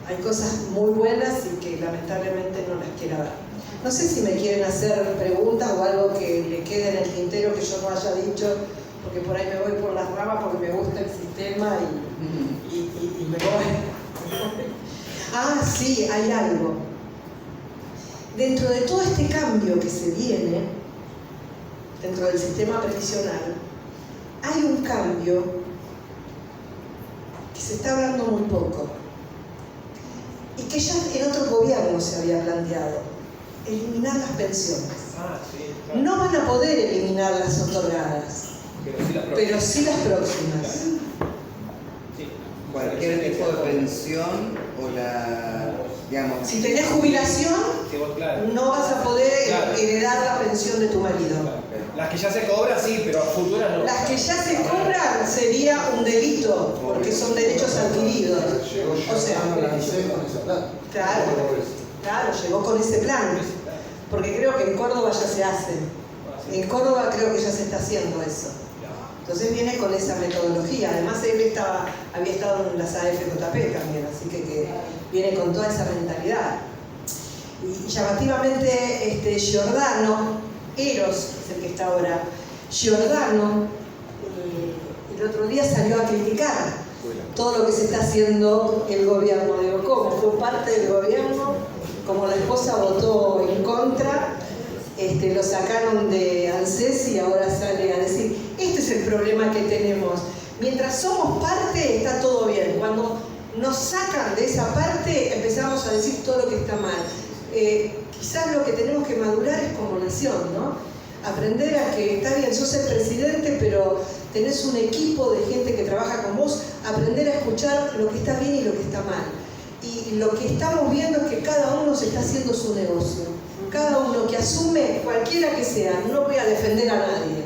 Speaker 5: Hay cosas muy buenas y que lamentablemente no las quiero ver. No sé si me quieren hacer preguntas o algo que le quede en el tintero que yo no haya dicho, porque por ahí me voy por las ramas porque me gusta el sistema y me voy. Sí, hay algo. Dentro de todo este cambio que se viene, dentro del sistema previsional, hay un cambio que se está hablando muy poco y que ya en otros gobiernos se había planteado. Eliminar las pensiones. No van a poder eliminar las otorgadas, pero sí las próximas.
Speaker 9: Cualquier tipo de pensión o la, digamos...
Speaker 5: Si tenés jubilación, no vas a poder heredar la pensión de tu marido.
Speaker 7: Las que ya se cobran, sí, pero a futuras no.
Speaker 5: Las que ya se cobran sería un delito, porque son derechos adquiridos. O sea, claro, llegó con ese plan. Porque creo que en Córdoba ya se hace. En Córdoba creo que ya se está haciendo eso. Entonces viene con esa metodología. Además él había estado en las AFJP también, así que viene con toda esa mentalidad. Y llamativamente Giordano, Eros es el que está ahora, Giordano, el otro día salió a criticar todo lo que se está haciendo el gobierno. Digo, ¿cómo? Fue parte del gobierno, como la esposa votó en contra, lo sacaron de ANSES y ahora sale a decir, este es el problema que tenemos. Mientras somos parte está todo bien. Cuando nos sacan de esa parte empezamos a decir todo lo que está mal. Quizás lo que tenemos que madurar es como nación, ¿no? Aprender a que está bien, sos el presidente, pero tenés un equipo de gente que trabaja con vos, aprender a escuchar lo que está bien y lo que está mal. Y lo que estamos viendo es que cada uno se está haciendo su negocio. Cada uno que asume, cualquiera que sea, no voy a defender a nadie.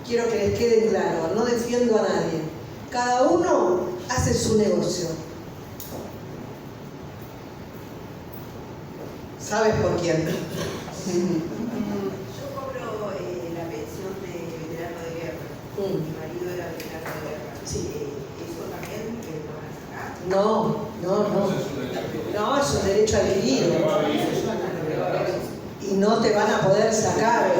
Speaker 5: Quiero que les quede claro, no defiendo a nadie. Cada uno hace su negocio. ¿Sabes por quién?
Speaker 6: Yo cobro la pensión de veterano de guerra. Mi marido era veterano de guerra.
Speaker 5: Sí.
Speaker 6: ¿Eso también lo van a sacar?
Speaker 5: No. No, es un derecho adquirido. Y no te van a poder sacar.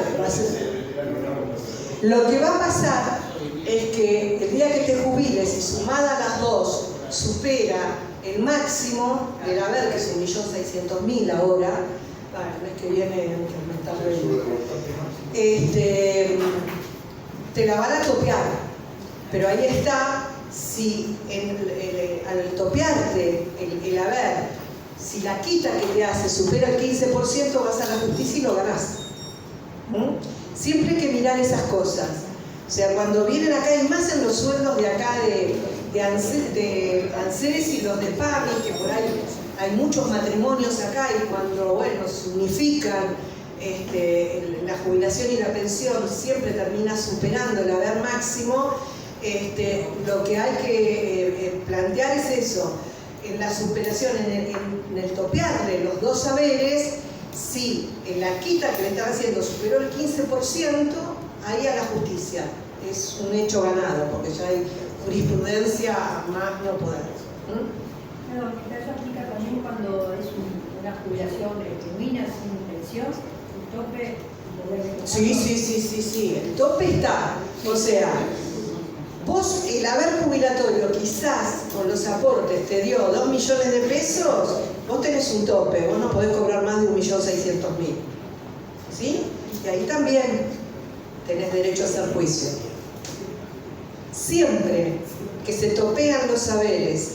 Speaker 5: Lo que va a pasar es que el día que te jubiles y sumada las dos supera el máximo del haber, que es 1.600.000 ahora, el mes que viene te la van a topear. Pero ahí está, si al topearte el haber, si la quita que te hace supera el 15%, vas a la justicia y lo ganás. Siempre hay que mirar esas cosas. O sea, cuando vienen acá, y más en los sueldos de acá de ANSES y los de PAMI, que por ahí hay muchos matrimonios acá, y cuando, bueno, se unifican la jubilación y la pensión, siempre termina superando el haber máximo. Lo que hay que plantear es eso, en la superación, en el topear de los dos saberes. Si en la quita que le están haciendo superó el 15%, ahí a la justicia. Es un hecho ganado, porque ya hay jurisprudencia más no poder.
Speaker 14: No, eso aplica también cuando es una jubilación genuina, sin pensión, el tope.
Speaker 5: Sí, el tope está. O sea, vos el haber jubilatorio quizás con los aportes te dio 2 millones de pesos, vos tenés un tope, vos no podés cobrar más de 1.600.000. ¿Sí? Y ahí también tenés derecho a hacer juicio. Siempre que se topean los saberes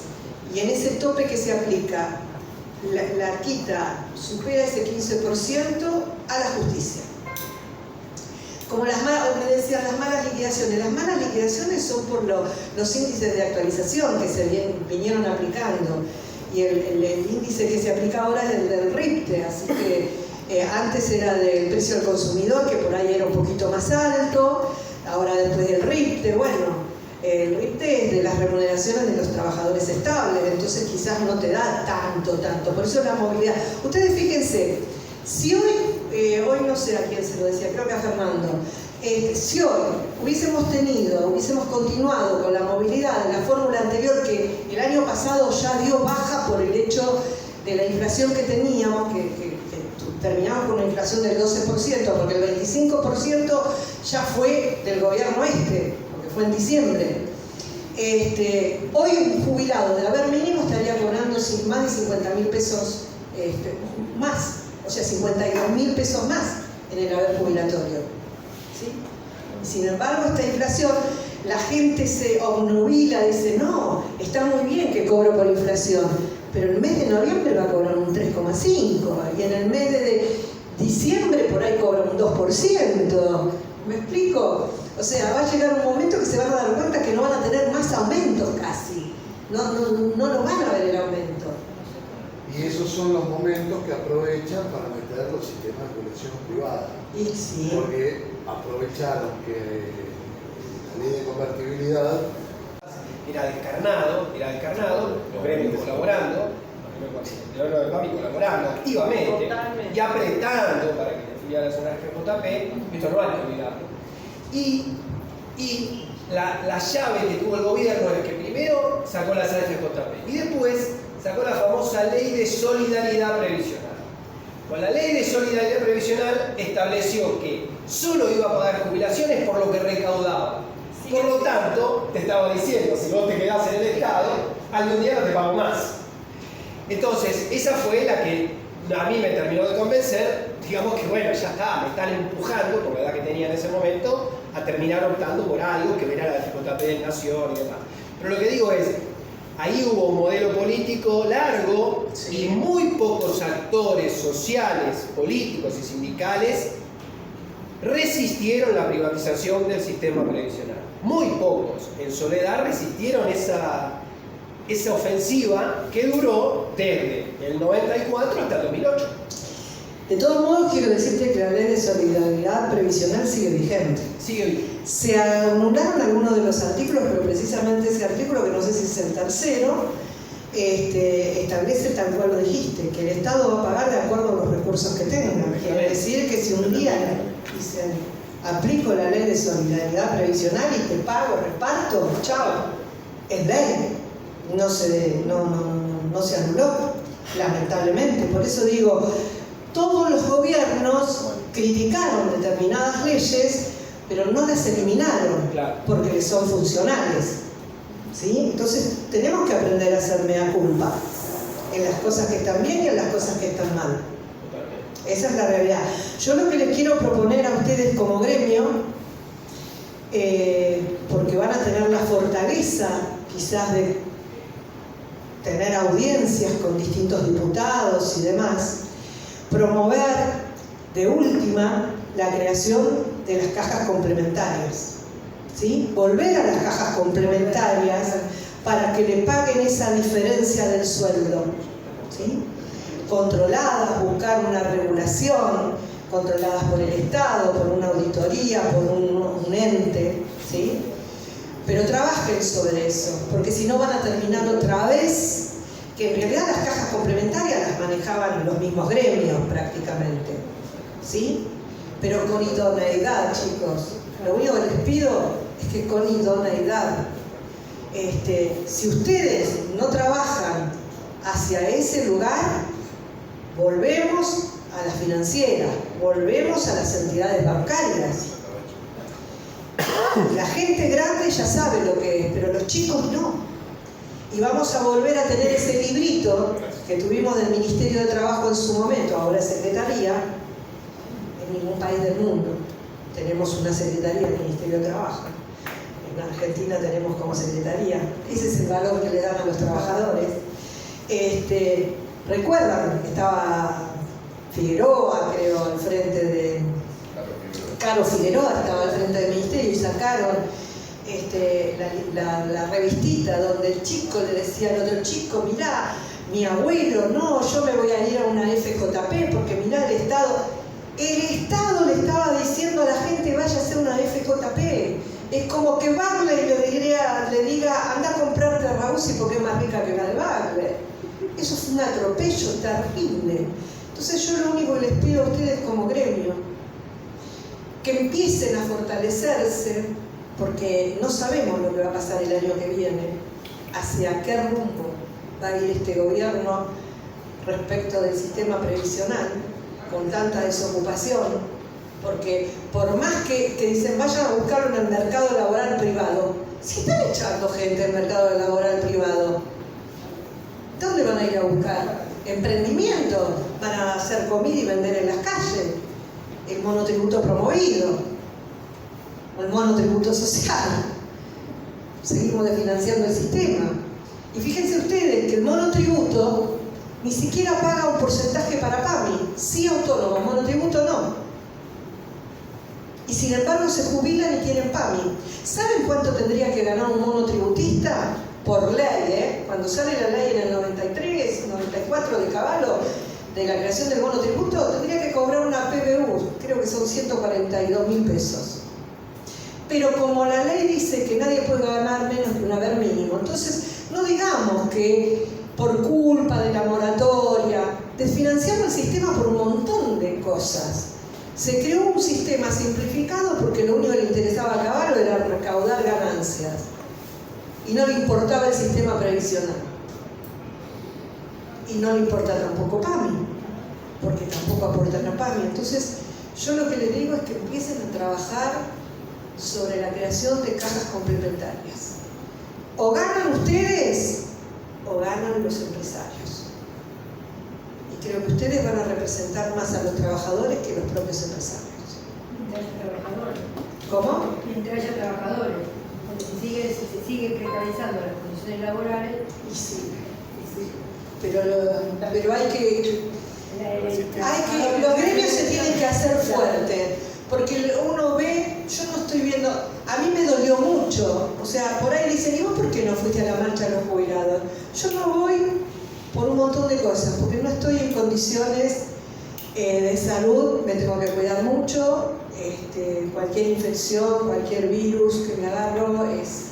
Speaker 5: y en ese tope que se aplica la quita supera ese 15%, a la justicia. Como me decían, las malas liquidaciones. Las malas liquidaciones son por los índices de actualización que se vinieron aplicando. Y el índice que se aplica ahora es el del RIPTE, así que antes era del precio al consumidor, que por ahí era un poquito más alto, ahora después del RIPTE, bueno, el RIPTE es de las remuneraciones de los trabajadores estables, entonces quizás no te da tanto, por eso la movilidad. Ustedes fíjense, si hoy no sé a quién se lo decía, creo que a Fernando, si hoy hubiésemos continuado con la movilidad de la fórmula anterior, que el año pasado ya dio baja por el hecho de la inflación que teníamos, que terminamos con una inflación del 12%, porque el 25% ya fue del gobierno porque fue en diciembre. Hoy un jubilado del haber mínimo estaría cobrando más de 50.000 pesos más, o sea, 52.000 pesos más en el haber jubilatorio. ¿Sí? Sin embargo, esta inflación, la gente se obnubila, dice, no, está muy bien que cobro por inflación, pero el mes de noviembre va a cobrar un 3,5% y en el mes de diciembre por ahí cobra un 2%. ¿Me explico? O sea, va a llegar un momento que se van a dar cuenta que no van a tener más aumentos casi. No lo van a ver el aumento.
Speaker 4: Y esos son los momentos que aprovechan para meter los sistemas de colección privada.
Speaker 5: Sí.
Speaker 4: Porque aprovecharon que la ley de convertibilidad
Speaker 7: era descarnado, los gremios colaborando, colaborando activamente y apretando para que la filial nacional FJP, esto no hay que olvidarlo. Y la llave que tuvo el gobierno es que primero sacó la FJP y después sacó la famosa Ley de Solidaridad Previsional. Con la Ley de Solidaridad Previsional estableció que solo iba a pagar jubilaciones por lo que recaudaba. Por lo tanto, te estaba diciendo, si vos te quedás en el Estado, algún día no te pago más. Entonces, esa fue la que a mí me terminó de convencer, digamos que bueno, ya está, me están empujando, por la edad que tenía en ese momento, a terminar optando por algo que verá la FJP de Nación y demás. Pero lo que digo es, ahí hubo un modelo político largo y muy pocos actores sociales, políticos y sindicales resistieron la privatización del sistema previsional. Muy pocos, en soledad, resistieron esa ofensiva que duró desde el 94 hasta el 2008.
Speaker 5: De todos modos, quiero decirte que la ley de solidaridad previsional sigue vigente.
Speaker 7: Sigue vigente.
Speaker 5: Se anularon algunos de los artículos, pero precisamente ese artículo, que no sé si es el tercero, establece tal cual lo dijiste, que el Estado va a pagar de acuerdo a los recursos que tenga. Quiere decir que si un día dicen, aplico la ley de solidaridad previsional y te pago, reparto, chao, es ley. No se anuló, lamentablemente. Por eso digo, todos los gobiernos criticaron determinadas leyes, pero no las eliminaron, porque les son funcionales. ¿Sí? Entonces tenemos que aprender a hacer mea culpa en las cosas que están bien y en las cosas que están mal. Esa es la realidad. Yo lo que les quiero proponer a ustedes como gremio, porque van a tener la fortaleza quizás de tener audiencias con distintos diputados y demás, promover de última la creación de las cajas complementarias. ¿Sí? Volver a las cajas complementarias para que le paguen esa diferencia del sueldo. ¿Sí? Controladas, buscar una regulación, controladas por el Estado, por una auditoría, por un ente. ¿Sí? Pero trabajen sobre eso, porque si no van a terminar otra vez, que en realidad las cajas complementarias las manejaban los mismos gremios prácticamente. ¿Sí? Pero con idoneidad, chicos. Lo único que les pido es que con idoneidad. Si ustedes no trabajan hacia ese lugar, volvemos a la financiera, volvemos a las entidades bancarias. La gente grande ya sabe lo que es, pero los chicos no. Y vamos a volver a tener ese librito que tuvimos del Ministerio de Trabajo en su momento, ahora es Secretaría, en ningún país del mundo tenemos una Secretaría del Ministerio de Trabajo. En Argentina tenemos como Secretaría. Ese es el valor que le dan a los trabajadores. Recuerdan que estaba Figueroa, creo, al frente de... Caro Figueroa estaba al frente del ministerio y sacaron la revistita donde el chico le decía al otro chico, mirá, mi abuelo, no, yo me voy a ir a una FJP porque mirá el Estado le estaba diciendo a la gente vaya a hacer una FJP. Es como que Barley le diga anda a comprarte a Rausi porque es más rica que la de Barley. Eso es un atropello terrible. Entonces yo lo único que les pido a ustedes como gremio, que empiecen a fortalecerse, porque no sabemos lo que va a pasar el año que viene, hacia qué rumbo va a ir este gobierno respecto del sistema previsional, con tanta desocupación, porque por más que dicen vayan a buscarlo en el mercado laboral privado, si están echando gente en el mercado laboral privado, ¿dónde van a ir a buscar? Emprendimiento, van a hacer comida y vender en las calles, el monotributo promovido, el monotributo social. Seguimos desfinanciando el sistema. Y fíjense ustedes que el monotributo ni siquiera paga un porcentaje para PAMI, sí autónomo, monotributo no. Y sin embargo se jubilan y tienen PAMI. ¿Saben cuánto tendría que ganar un monotributista? Por ley, cuando sale la ley en el 93, 94 de Caballo, de la creación del monotributo, tendría que cobrar una PBU, creo que son 142.000 pesos. Pero como la ley dice que nadie puede ganar menos que un haber mínimo, entonces no digamos que por culpa de la moratoria, desfinanciamos el sistema por un montón de cosas. Se creó un sistema simplificado porque lo único que le interesaba a Caballo era recaudar ganancias. Y no le importaba el sistema previsional. Y no le importa tampoco PAMI, porque tampoco aportan a PAMI. Entonces, yo lo que les digo es que empiecen a trabajar sobre la creación de cajas complementarias. O ganan ustedes o ganan los empresarios. Y creo que ustedes van a representar más a los trabajadores que los propios empresarios.
Speaker 14: Mientras haya trabajadores.
Speaker 5: ¿Cómo?
Speaker 14: Mientras haya trabajadores. Porque si se sigue precarizando las condiciones laborales.
Speaker 5: Y sí. Pero hay que los gremios se tienen que hacer fuertes, porque uno ve, yo no estoy viendo, a mí me dolió mucho, o sea, por ahí dicen, ¿y vos por qué no fuiste a la marcha de los jubilados? Yo no voy por un montón de cosas, porque no estoy en condiciones de salud, me tengo que cuidar mucho, cualquier infección, cualquier virus que me agarro es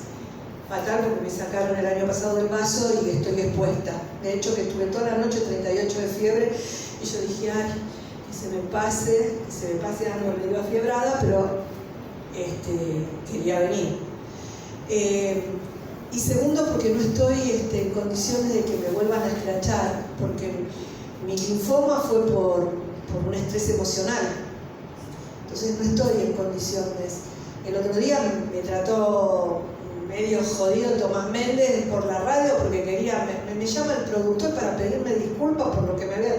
Speaker 5: fatal, porque me sacaron el año pasado del vaso y estoy expuesta. De hecho, que estuve toda la noche 38 de fiebre y yo dije, ay, que se me pase algo medio afiebrada, pero quería venir. Y segundo, porque no estoy en condiciones de que me vuelvan a escrachar, porque mi linfoma fue por un estrés emocional. Entonces no estoy en condiciones. El otro día me trató medio jodido Tomás Méndez por la radio porque me llama el productor para pedirme disculpas por lo que me había...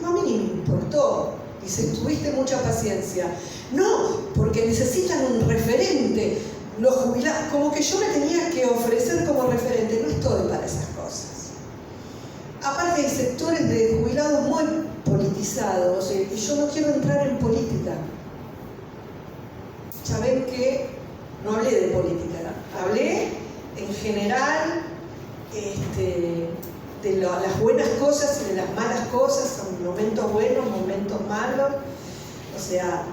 Speaker 5: No, a mí ni me importó. Dice, tuviste mucha paciencia. No, porque necesitan un referente. Los jubilados, como que yo me tenía que ofrecer como referente. No estoy para esas cosas. Aparte hay sectores de jubilados muy politizados y yo no quiero entrar en política. Ya ven que no hablé de política, hablé en general de las buenas cosas y de las malas cosas, momentos buenos, momentos malos, o sea,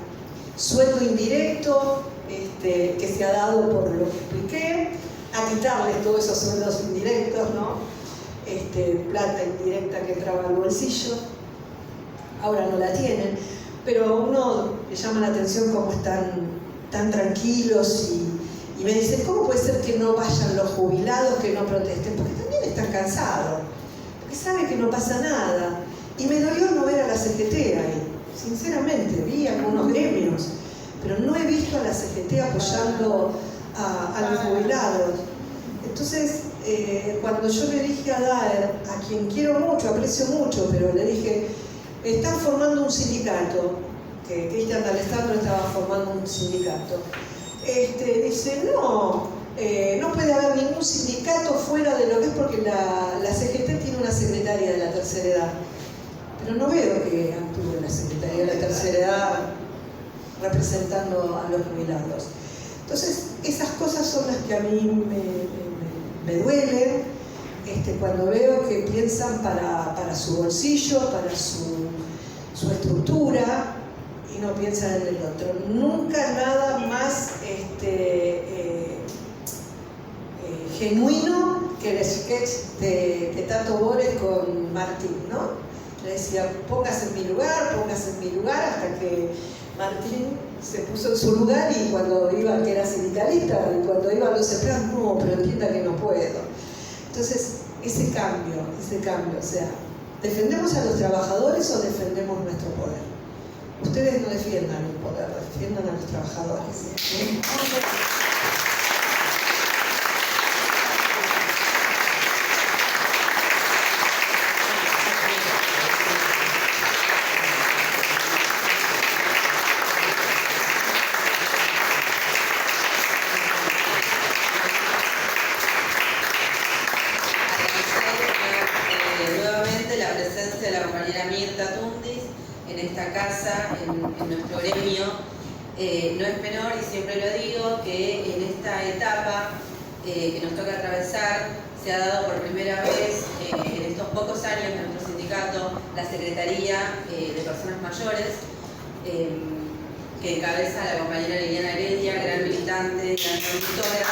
Speaker 5: sueldo indirecto que se ha dado por lo que expliqué, a quitarles todos esos sueldos indirectos, ¿no? Plata indirecta que entraba al bolsillo, ahora no la tienen, pero a uno le llama la atención cómo están tan tranquilos y me dicen, ¿cómo puede ser que no vayan los jubilados, que no protesten? Porque también están cansados, porque saben que no pasa nada. Y me dolió no ver a la CGT ahí, sinceramente, vi algunos gremios, pero no he visto a la CGT apoyando a los jubilados. Entonces, cuando yo le dije a Daer, a quien quiero mucho, aprecio mucho, pero le dije, están formando un sindicato, que Cristian D'Alessandro estaba formando un sindicato. Dice, no puede haber ningún sindicato fuera de lo que es porque la CGT tiene una secretaria de la tercera edad. Pero no veo que actúe la secretaria de la tercera edad representando a los jubilados. Entonces, esas cosas son las que a mí me duelen cuando veo que piensan para su bolsillo, para su estructura, y no piensan en el otro. Nunca nada más genuino que el sketch de Tato Bores con Martín, ¿no? Le decía, póngase en mi lugar, hasta que Martín se puso en su lugar y cuando iba, que era sindicalista, y cuando iban los empleados, no, pero entienda que no puedo. Entonces, ese cambio, o sea, ¿defendemos a los trabajadores o defendemos nuestro poder? Ustedes no defiendan el poder, defiendan a los trabajadores.
Speaker 15: Nuevamente la presencia de la compañera Mirta Tundis en esta casa, en nuestro gremio. No es menor, y siempre lo digo, que en esta etapa que nos toca atravesar se ha dado por primera vez en estos pocos años de nuestro sindicato la Secretaría de Personas Mayores, que encabeza la compañera Liliana Heredia, gran militante, gran conductora.